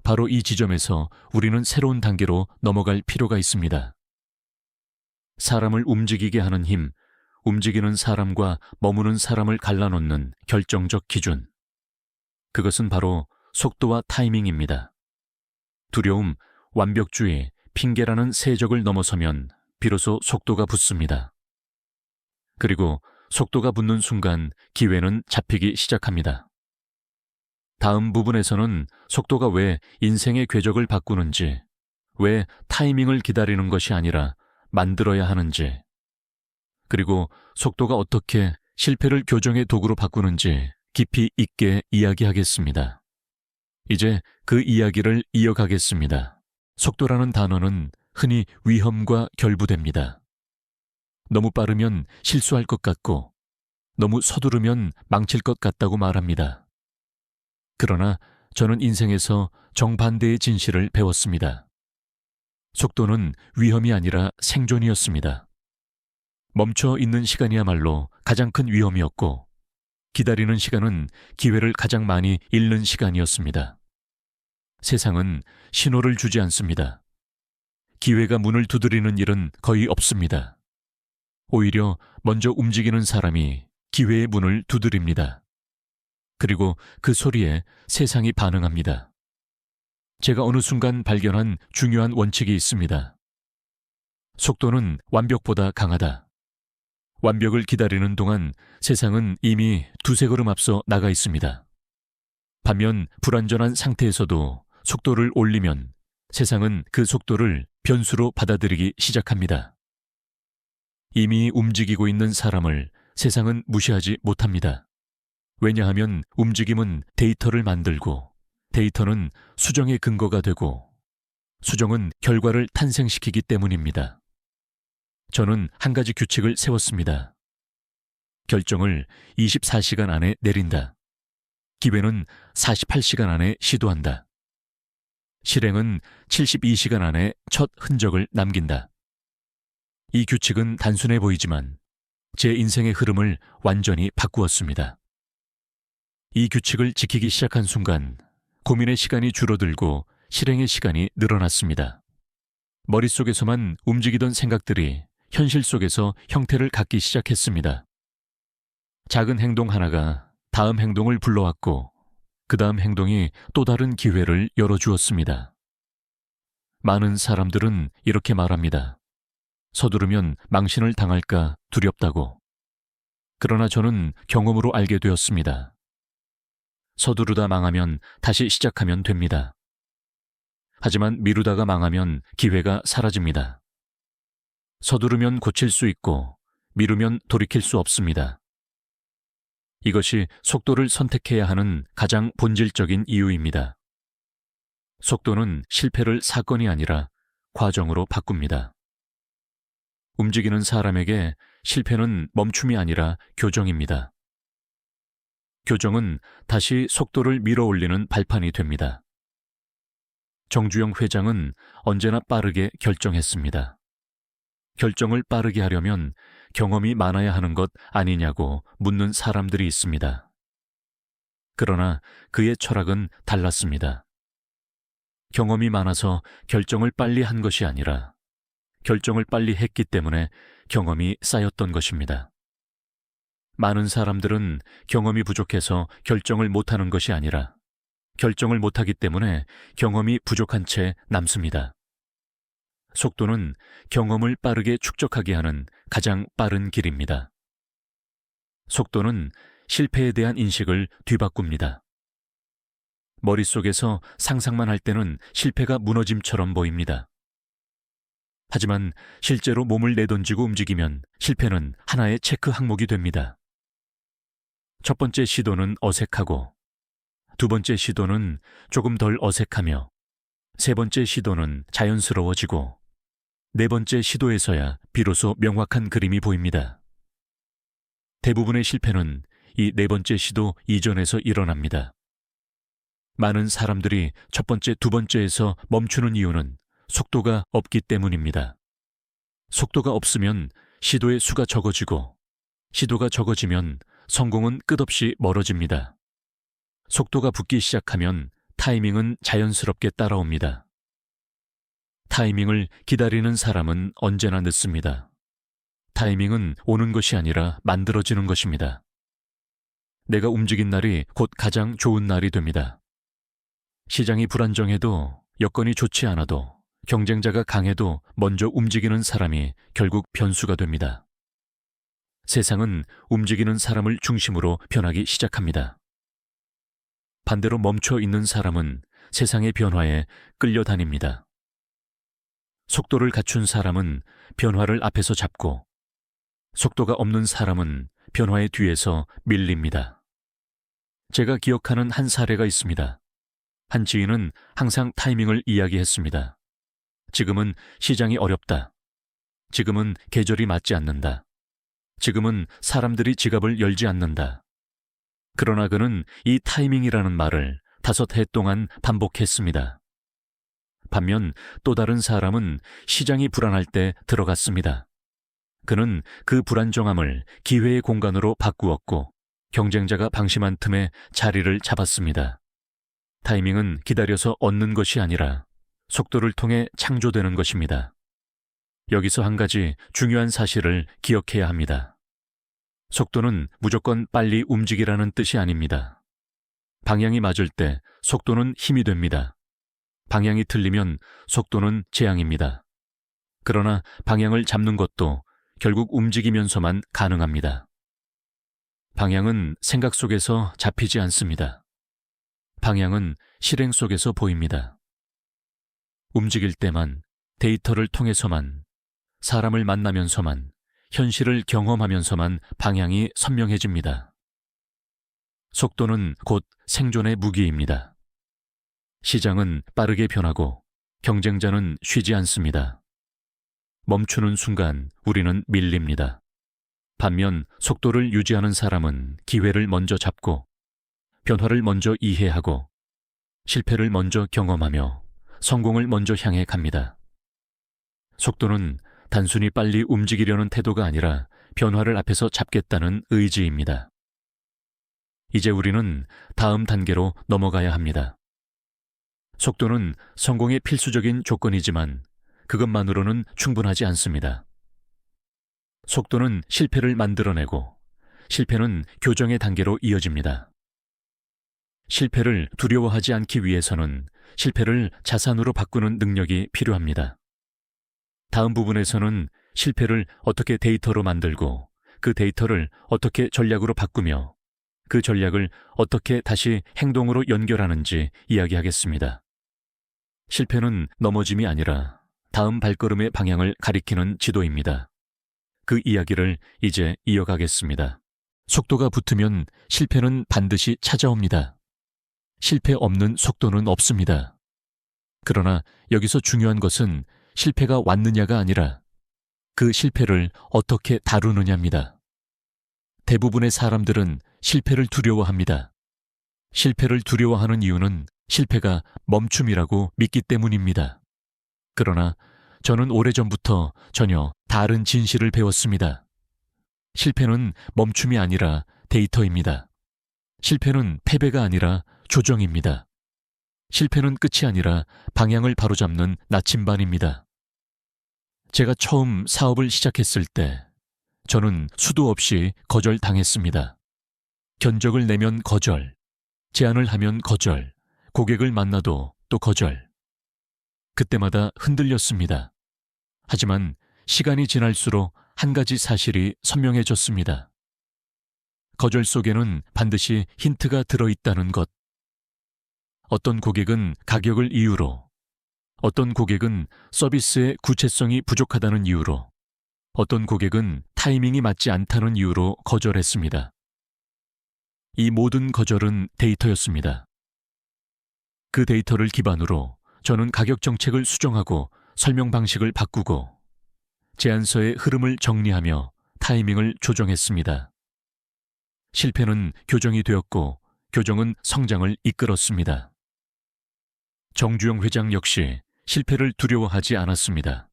바로 이 지점에서 우리는 새로운 단계로 넘어갈 필요가 있습니다. 사람을 움직이게 하는 힘, 움직이는 사람과 머무는 사람을 갈라놓는 결정적 기준. 그것은 바로 속도와 타이밍입니다. 두려움, 완벽주의, 핑계라는 세적을 넘어서면 비로소 속도가 붙습니다. 그리고 속도가 붙는 순간 기회는 잡히기 시작합니다. 다음 부분에서는 속도가 왜 인생의 궤적을 바꾸는지, 왜 타이밍을 기다리는 것이 아니라 만들어야 하는지, 그리고 속도가 어떻게 실패를 교정의 도구로 바꾸는지 깊이 있게 이야기하겠습니다. 이제 그 이야기를 이어가겠습니다. 속도라는 단어는 흔히 위험과 결부됩니다. 너무 빠르면 실수할 것 같고, 너무 서두르면 망칠 것 같다고 말합니다. 그러나 저는 인생에서 정반대의 진실을 배웠습니다. 속도는 위험이 아니라 생존이었습니다. 멈춰 있는 시간이야말로 가장 큰 위험이었고, 기다리는 시간은 기회를 가장 많이 잃는 시간이었습니다. 세상은 신호를 주지 않습니다. 기회가 문을 두드리는 일은 거의 없습니다. 오히려 먼저 움직이는 사람이 기회의 문을 두드립니다. 그리고 그 소리에 세상이 반응합니다. 제가 어느 순간 발견한 중요한 원칙이 있습니다. 속도는 완벽보다 강하다. 완벽을 기다리는 동안 세상은 이미 두세 걸음 앞서 나가 있습니다. 반면 불완전한 상태에서도 속도를 올리면 세상은 그 속도를 변수로 받아들이기 시작합니다. 이미 움직이고 있는 사람을 세상은 무시하지 못합니다. 왜냐하면 움직임은 데이터를 만들고, 데이터는 수정의 근거가 되고, 수정은 결과를 탄생시키기 때문입니다. 저는 한 가지 규칙을 세웠습니다. 결정을 24시간 안에 내린다. 기회는 48시간 안에 시도한다. 실행은 72시간 안에 첫 흔적을 남긴다. 이 규칙은 단순해 보이지만 제 인생의 흐름을 완전히 바꾸었습니다. 이 규칙을 지키기 시작한 순간 고민의 시간이 줄어들고 실행의 시간이 늘어났습니다. 머릿속에서만 움직이던 생각들이 현실 속에서 형태를 갖기 시작했습니다. 작은 행동 하나가 다음 행동을 불러왔고, 그 다음 행동이 또 다른 기회를 열어주었습니다. 많은 사람들은 이렇게 말합니다. 서두르면 망신을 당할까 두렵다고. 그러나 저는 경험으로 알게 되었습니다. 서두르다 망하면 다시 시작하면 됩니다. 하지만 미루다가 망하면 기회가 사라집니다. 서두르면 고칠 수 있고, 미루면 돌이킬 수 없습니다. 이것이 속도를 선택해야 하는 가장 본질적인 이유입니다. 속도는 실패를 사건이 아니라 과정으로 바꿉니다. 움직이는 사람에게 실패는 멈춤이 아니라 교정입니다. 교정은 다시 속도를 밀어올리는 발판이 됩니다. 정주영 회장은 언제나 빠르게 결정했습니다. 결정을 빠르게 하려면 경험이 많아야 하는 것 아니냐고 묻는 사람들이 있습니다. 그러나 그의 철학은 달랐습니다. 경험이 많아서 결정을 빨리 한 것이 아니라 결정을 빨리 했기 때문에 경험이 쌓였던 것입니다. 많은 사람들은 경험이 부족해서 결정을 못하는 것이 아니라 결정을 못하기 때문에 경험이 부족한 채 남습니다. 속도는 경험을 빠르게 축적하게 하는 가장 빠른 길입니다. 속도는 실패에 대한 인식을 뒤바꿉니다. 머릿속에서 상상만 할 때는 실패가 무너짐처럼 보입니다. 하지만 실제로 몸을 내던지고 움직이면 실패는 하나의 체크 항목이 됩니다. 첫 번째 시도는 어색하고, 두 번째 시도는 조금 덜 어색하며 세 번째 시도는 자연스러워지고 네 번째 시도에서야 비로소 명확한 그림이 보입니다. 대부분의 실패는 이 네 번째 시도 이전에서 일어납니다. 많은 사람들이 첫 번째, 두 번째에서 멈추는 이유는 속도가 없기 때문입니다. 속도가 없으면 시도의 수가 적어지고 시도가 적어지면 성공은 끝없이 멀어집니다. 속도가 붙기 시작하면 타이밍은 자연스럽게 따라옵니다. 타이밍을 기다리는 사람은 언제나 늦습니다. 타이밍은 오는 것이 아니라 만들어지는 것입니다. 내가 움직인 날이 곧 가장 좋은 날이 됩니다. 시장이 불안정해도 여건이 좋지 않아도 경쟁자가 강해도 먼저 움직이는 사람이 결국 변수가 됩니다. 세상은 움직이는 사람을 중심으로 변하기 시작합니다. 반대로 멈춰 있는 사람은 세상의 변화에 끌려다닙니다. 속도를 갖춘 사람은 변화를 앞에서 잡고 속도가 없는 사람은 변화의 뒤에서 밀립니다. 제가 기억하는 한 사례가 있습니다. 한 지인은 항상 타이밍을 이야기했습니다. 지금은 시장이 어렵다. 지금은 계절이 맞지 않는다. 지금은 사람들이 지갑을 열지 않는다. 그러나 그는 이 타이밍이라는 말을 5해 동안 반복했습니다. 반면 또 다른 사람은 시장이 불안할 때 들어갔습니다. 그는 그 불안정함을 기회의 공간으로 바꾸었고 경쟁자가 방심한 틈에 자리를 잡았습니다. 타이밍은 기다려서 얻는 것이 아니라 속도를 통해 창조되는 것입니다. 여기서 한 가지 중요한 사실을 기억해야 합니다. 속도는 무조건 빨리 움직이라는 뜻이 아닙니다. 방향이 맞을 때 속도는 힘이 됩니다. 방향이 틀리면 속도는 재앙입니다. 그러나 방향을 잡는 것도 결국 움직이면서만 가능합니다. 방향은 생각 속에서 잡히지 않습니다. 방향은 실행 속에서 보입니다. 움직일 때만, 데이터를 통해서만, 사람을 만나면서만, 현실을 경험하면서만 방향이 선명해집니다. 속도는 곧 생존의 무기입니다. 시장은 빠르게 변하고 경쟁자는 쉬지 않습니다. 멈추는 순간 우리는 밀립니다. 반면 속도를 유지하는 사람은 기회를 먼저 잡고 변화를 먼저 이해하고 실패를 먼저 경험하며 성공을 먼저 향해 갑니다. 속도는 단순히 빨리 움직이려는 태도가 아니라 변화를 앞에서 잡겠다는 의지입니다. 이제 우리는 다음 단계로 넘어가야 합니다. 속도는 성공의 필수적인 조건이지만 그것만으로는 충분하지 않습니다. 속도는 실패를 만들어내고 실패는 교정의 단계로 이어집니다. 실패를 두려워하지 않기 위해서는 실패를 자산으로 바꾸는 능력이 필요합니다. 다음 부분에서는 실패를 어떻게 데이터로 만들고 그 데이터를 어떻게 전략으로 바꾸며 그 전략을 어떻게 다시 행동으로 연결하는지 이야기하겠습니다. 실패는 넘어짐이 아니라 다음 발걸음의 방향을 가리키는 지도입니다. 그 이야기를 이제 이어가겠습니다. 속도가 붙으면 실패는 반드시 찾아옵니다. 실패 없는 속도는 없습니다. 그러나 여기서 중요한 것은 실패가 왔느냐가 아니라 그 실패를 어떻게 다루느냐입니다. 대부분의 사람들은 실패를 두려워합니다. 실패를 두려워하는 이유는 실패가 멈춤이라고 믿기 때문입니다. 그러나 저는 오래전부터 전혀 다른 진실을 배웠습니다. 실패는 멈춤이 아니라 데이터입니다. 실패는 패배가 아니라 조정입니다. 실패는 끝이 아니라 방향을 바로잡는 나침반입니다. 제가 처음 사업을 시작했을 때 저는 수도 없이 거절당했습니다. 견적을 내면 거절, 제안을 하면 거절, 고객을 만나도 또 거절. 그때마다 흔들렸습니다. 하지만 시간이 지날수록 한 가지 사실이 선명해졌습니다. 거절 속에는 반드시 힌트가 들어있다는 것. 어떤 고객은 가격을 이유로, 어떤 고객은 서비스의 구체성이 부족하다는 이유로, 어떤 고객은 타이밍이 맞지 않다는 이유로 거절했습니다. 이 모든 거절은 데이터였습니다. 그 데이터를 기반으로 저는 가격 정책을 수정하고 설명 방식을 바꾸고 제안서의 흐름을 정리하며 타이밍을 조정했습니다. 실패는 교정이 되었고 교정은 성장을 이끌었습니다. 정주영 회장 역시 실패를 두려워하지 않았습니다.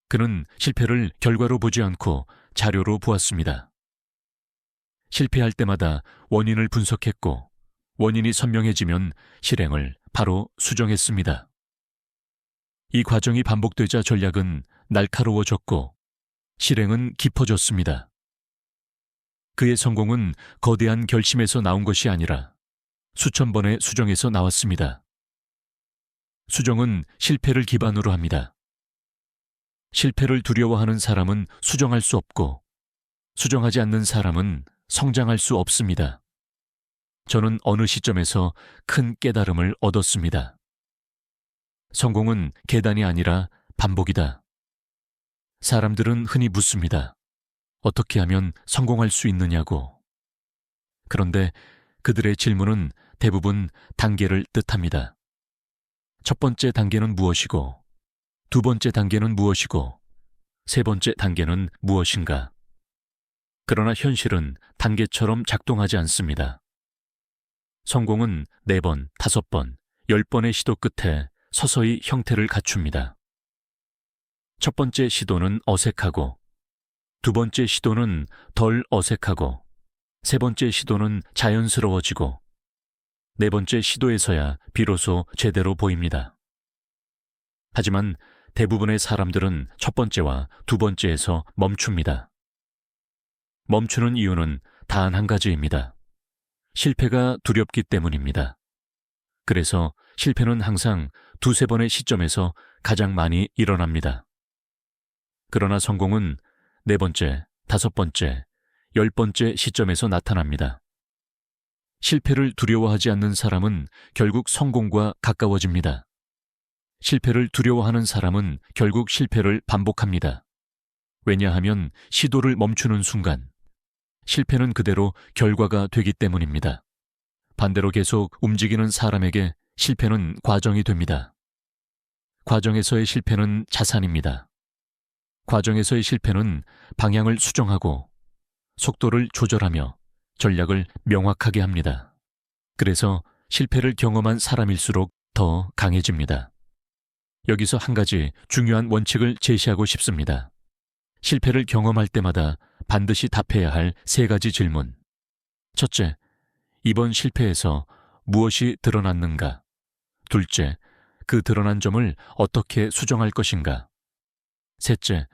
그는 실패를 결과로 보지 않고 자료로 보았습니다. 실패할 때마다 원인을 분석했고 원인이 선명해지면 실행을 바로 수정했습니다. 이 과정이 반복되자 전략은 날카로워졌고 실행은 깊어졌습니다. 그의 성공은 거대한 결심에서 나온 것이 아니라 수천 번의 수정에서 나왔습니다. 수정은 실패를 기반으로 합니다. 실패를 두려워하는 사람은 수정할 수 없고 수정하지 않는 사람은 성장할 수 없습니다. 저는 어느 시점에서 큰 깨달음을 얻었습니다. 성공은 계단이 아니라 반복이다. 사람들은 흔히 묻습니다. 어떻게 하면 성공할 수 있느냐고. 그런데 그들의 질문은 대부분 단계를 뜻합니다. 첫 번째 단계는 무엇이고, 두 번째 단계는 무엇이고, 세 번째 단계는 무엇인가. 그러나 현실은 단계처럼 작동하지 않습니다. 성공은 4번, 5번, 10번의 시도 끝에 서서히 형태를 갖춥니다. 첫 번째 시도는 어색하고, 두 번째 시도는 덜 어색하고, 세 번째 시도는 자연스러워지고, 네 번째 시도에서야 비로소 제대로 보입니다. 하지만 대부분의 사람들은 첫 번째와 두 번째에서 멈춥니다. 멈추는 이유는 단 한 가지입니다. 실패가 두렵기 때문입니다. 그래서 실패는 항상 두세 번의 시점에서 가장 많이 일어납니다. 그러나 성공은 4번째, 5번째, 10번째 시점에서 나타납니다. 실패를 두려워하지 않는 사람은 결국 성공과 가까워집니다. 실패를 두려워하는 사람은 결국 실패를 반복합니다. 왜냐하면 시도를 멈추는 순간 실패는 그대로 결과가 되기 때문입니다. 반대로 계속 움직이는 사람에게 실패는 과정이 됩니다. 과정에서의 실패는 자산입니다. 과정에서의 실패는 방향을 수정하고 속도를 조절하며 전략을 명확하게 합니다. 그래서 실패를 경험한 사람일수록 더 강해집니다. 여기서 한 가지 중요한 원칙을 제시하고 싶습니다. 실패를 경험할 때마다 반드시 답해야 할 3가지 질문. 첫째, 이번 실패에서 무엇이 드러났는가? 둘째, 그 드러난 점을 어떻게 수정할 것인가? 셋째,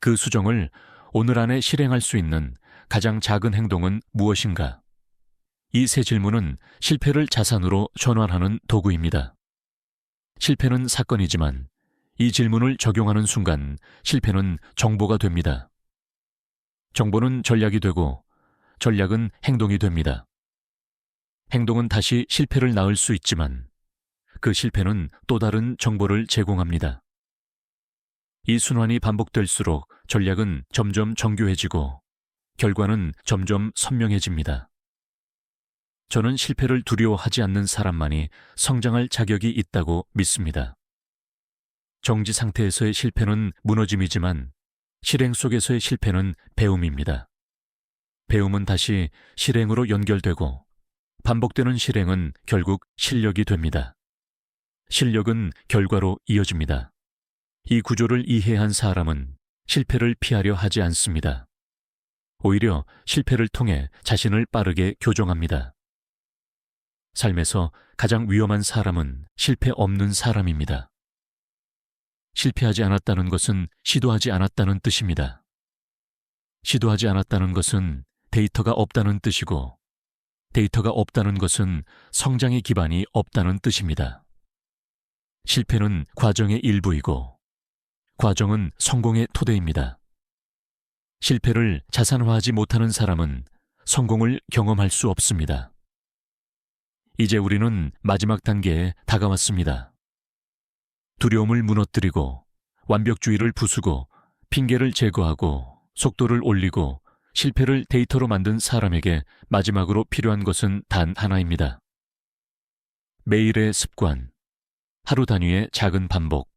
그 수정을 오늘 안에 실행할 수 있는 가장 작은 행동은 무엇인가? 이 3 질문은 실패를 자산으로 전환하는 도구입니다. 실패는 사건이지만 이 질문을 적용하는 순간 실패는 정보가 됩니다. 정보는 전략이 되고 전략은 행동이 됩니다. 행동은 다시 실패를 낳을 수 있지만 그 실패는 또 다른 정보를 제공합니다. 이 순환이 반복될수록 전략은 점점 정교해지고 결과는 점점 선명해집니다. 저는 실패를 두려워하지 않는 사람만이 성장할 자격이 있다고 믿습니다. 정지 상태에서의 실패는 무너짐이지만 실행 속에서의 실패는 배움입니다. 배움은 다시 실행으로 연결되고 반복되는 실행은 결국 실력이 됩니다. 실력은 결과로 이어집니다. 이 구조를 이해한 사람은 실패를 피하려 하지 않습니다. 오히려 실패를 통해 자신을 빠르게 교정합니다. 삶에서 가장 위험한 사람은 실패 없는 사람입니다. 실패하지 않았다는 것은 시도하지 않았다는 뜻입니다. 시도하지 않았다는 것은 데이터가 없다는 뜻이고, 데이터가 없다는 것은 성장의 기반이 없다는 뜻입니다. 실패는 과정의 일부이고, 과정은 성공의 토대입니다. 실패를 자산화하지 못하는 사람은 성공을 경험할 수 없습니다. 이제 우리는 마지막 단계에 다가왔습니다. 두려움을 무너뜨리고 완벽주의를 부수고 핑계를 제거하고 속도를 올리고 실패를 데이터로 만든 사람에게 마지막으로 필요한 것은 단 하나입니다. 매일의 습관, 하루 단위의 작은 반복,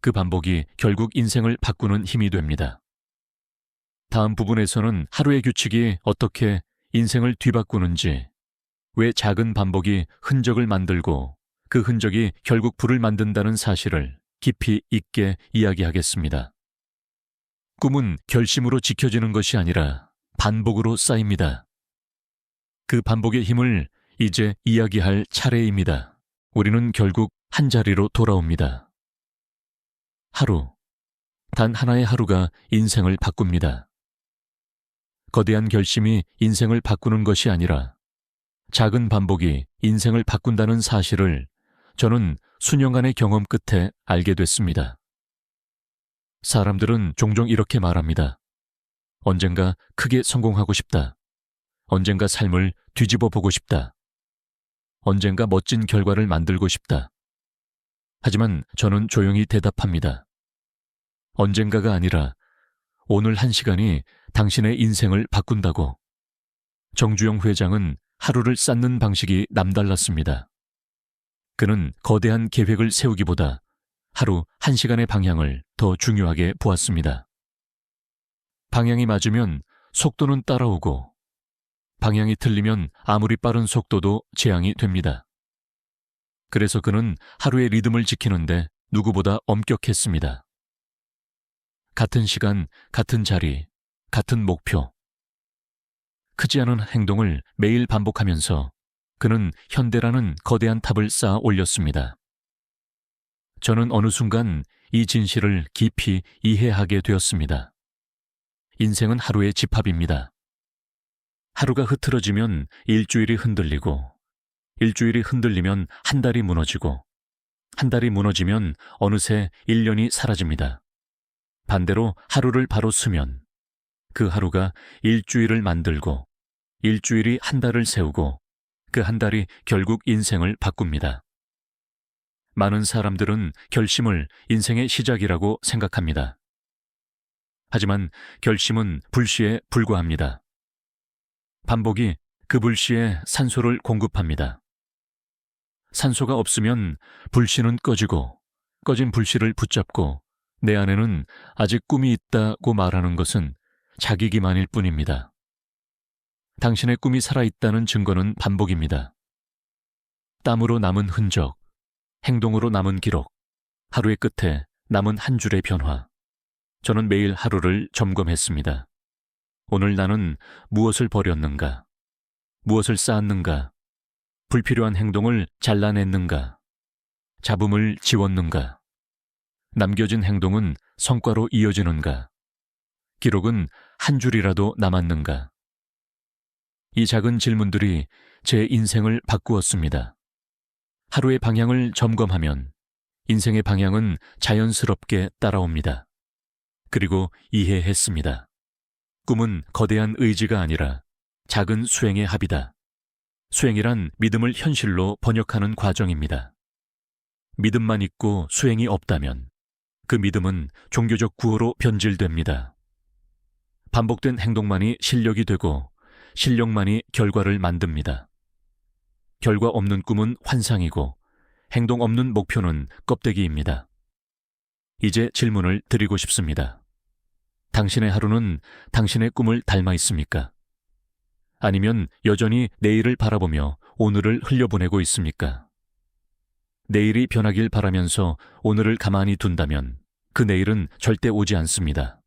그 반복이 결국 인생을 바꾸는 힘이 됩니다. 다음 부분에서는 하루의 규칙이 어떻게 인생을 뒤바꾸는지, 왜 작은 반복이 흔적을 만들고 그 흔적이 결국 불을 만든다는 사실을 깊이 있게 이야기하겠습니다. 꿈은 결심으로 지켜지는 것이 아니라 반복으로 쌓입니다. 그 반복의 힘을 이제 이야기할 차례입니다. 우리는 결국 한 자리로 돌아옵니다. 하루, 단 하나의 하루가 인생을 바꿉니다. 거대한 결심이 인생을 바꾸는 것이 아니라 작은 반복이 인생을 바꾼다는 사실을 저는 수년간의 경험 끝에 알게 됐습니다. 사람들은 종종 이렇게 말합니다. 언젠가 크게 성공하고 싶다. 언젠가 삶을 뒤집어 보고 싶다. 언젠가 멋진 결과를 만들고 싶다. 하지만 저는 조용히 대답합니다. 언젠가가 아니라 오늘 한 시간이 당신의 인생을 바꾼다고. 정주영 회장은 하루를 쌓는 방식이 남달랐습니다. 그는 거대한 계획을 세우기보다 하루 한 시간의 방향을 더 중요하게 보았습니다. 방향이 맞으면 속도는 따라오고, 방향이 틀리면 아무리 빠른 속도도 재앙이 됩니다. 그래서 그는 하루의 리듬을 지키는데 누구보다 엄격했습니다. 같은 시간, 같은 자리, 같은 목표. 크지 않은 행동을 매일 반복하면서 그는 현대라는 거대한 탑을 쌓아 올렸습니다. 저는 어느 순간 이 진실을 깊이 이해하게 되었습니다. 인생은 하루의 집합입니다. 하루가 흐트러지면 일주일이 흔들리고, 일주일이 흔들리면 한 달이 무너지고, 한 달이 무너지면 어느새 1년이 사라집니다. 반대로 하루를 바로 쓰면 그 하루가 일주일을 만들고, 일주일이 한 달을 세우고, 그 한 달이 결국 인생을 바꿉니다. 많은 사람들은 결심을 인생의 시작이라고 생각합니다. 하지만 결심은 불씨에 불과합니다. 반복이 그 불씨에 산소를 공급합니다. 산소가 없으면 불씨는 꺼지고, 꺼진 불씨를 붙잡고 내 안에는 아직 꿈이 있다고 말하는 것은 자기 기만일 뿐입니다. 당신의 꿈이 살아있다는 증거는 반복입니다. 땀으로 남은 흔적, 행동으로 남은 기록, 하루의 끝에 남은 한 줄의 변화. 저는 매일 하루를 점검했습니다. 오늘 나는 무엇을 버렸는가? 무엇을 쌓았는가? 불필요한 행동을 잘라냈는가? 잡음을 지웠는가? 남겨진 행동은 성과로 이어지는가? 기록은 한 줄이라도 남았는가? 이 작은 질문들이 제 인생을 바꾸었습니다. 하루의 방향을 점검하면 인생의 방향은 자연스럽게 따라옵니다. 그리고 이해했습니다. 꿈은 거대한 의지가 아니라 작은 수행의 합이다. 수행이란 믿음을 현실로 번역하는 과정입니다. 믿음만 있고 수행이 없다면 그 믿음은 종교적 구호로 변질됩니다. 반복된 행동만이 실력이 되고 실력만이 결과를 만듭니다. 결과 없는 꿈은 환상이고 행동 없는 목표는 껍데기입니다. 이제 질문을 드리고 싶습니다. 당신의 하루는 당신의 꿈을 닮아 있습니까? 아니면 여전히 내일을 바라보며 오늘을 흘려보내고 있습니까? 내일이 변하길 바라면서 오늘을 가만히 둔다면 그 내일은 절대 오지 않습니다.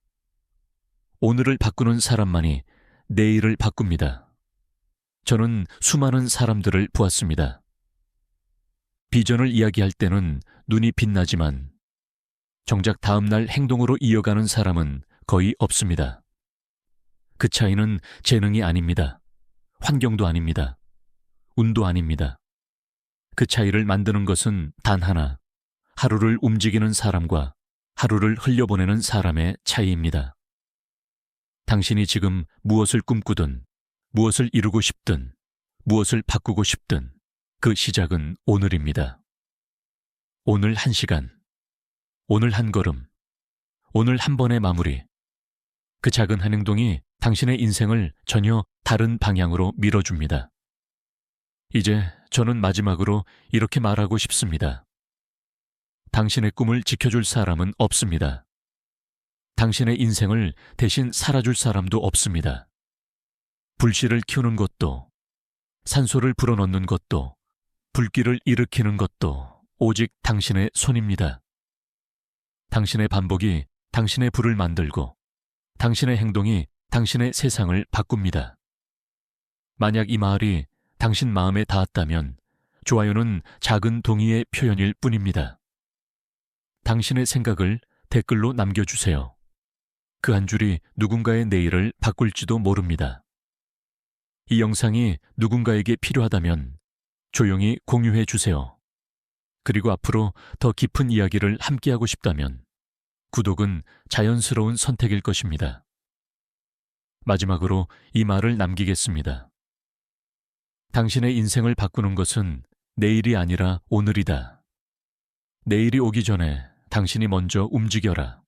오늘을 바꾸는 사람만이 내일을 바꿉니다. 저는 수많은 사람들을 보았습니다. 비전을 이야기할 때는 눈이 빛나지만 정작 다음날 행동으로 이어가는 사람은 거의 없습니다. 그 차이는 재능이 아닙니다. 환경도 아닙니다. 운도 아닙니다. 그 차이를 만드는 것은 단 하나, 하루를 움직이는 사람과 하루를 흘려보내는 사람의 차이입니다. 당신이 지금 무엇을 꿈꾸든, 무엇을 이루고 싶든, 무엇을 바꾸고 싶든 그 시작은 오늘입니다. 오늘 한 시간, 오늘 한 걸음, 오늘 한 번의 마무리. 그 작은 한 행동이 당신의 인생을 전혀 다른 방향으로 밀어줍니다. 이제 저는 마지막으로 이렇게 말하고 싶습니다. 당신의 꿈을 지켜줄 사람은 없습니다. 당신의 인생을 대신 살아줄 사람도 없습니다. 불씨를 키우는 것도, 산소를 불어넣는 것도, 불길을 일으키는 것도 오직 당신의 손입니다. 당신의 반복이 당신의 불을 만들고 당신의 행동이 당신의 세상을 바꿉니다. 만약 이 말이 당신 마음에 닿았다면 좋아요는 작은 동의의 표현일 뿐입니다. 당신의 생각을 댓글로 남겨주세요. 그 한 줄이 누군가의 내일을 바꿀지도 모릅니다. 이 영상이 누군가에게 필요하다면 조용히 공유해 주세요. 그리고 앞으로 더 깊은 이야기를 함께하고 싶다면 구독은 자연스러운 선택일 것입니다. 마지막으로 이 말을 남기겠습니다. 당신의 인생을 바꾸는 것은 내일이 아니라 오늘이다. 내일이 오기 전에 당신이 먼저 움직여라.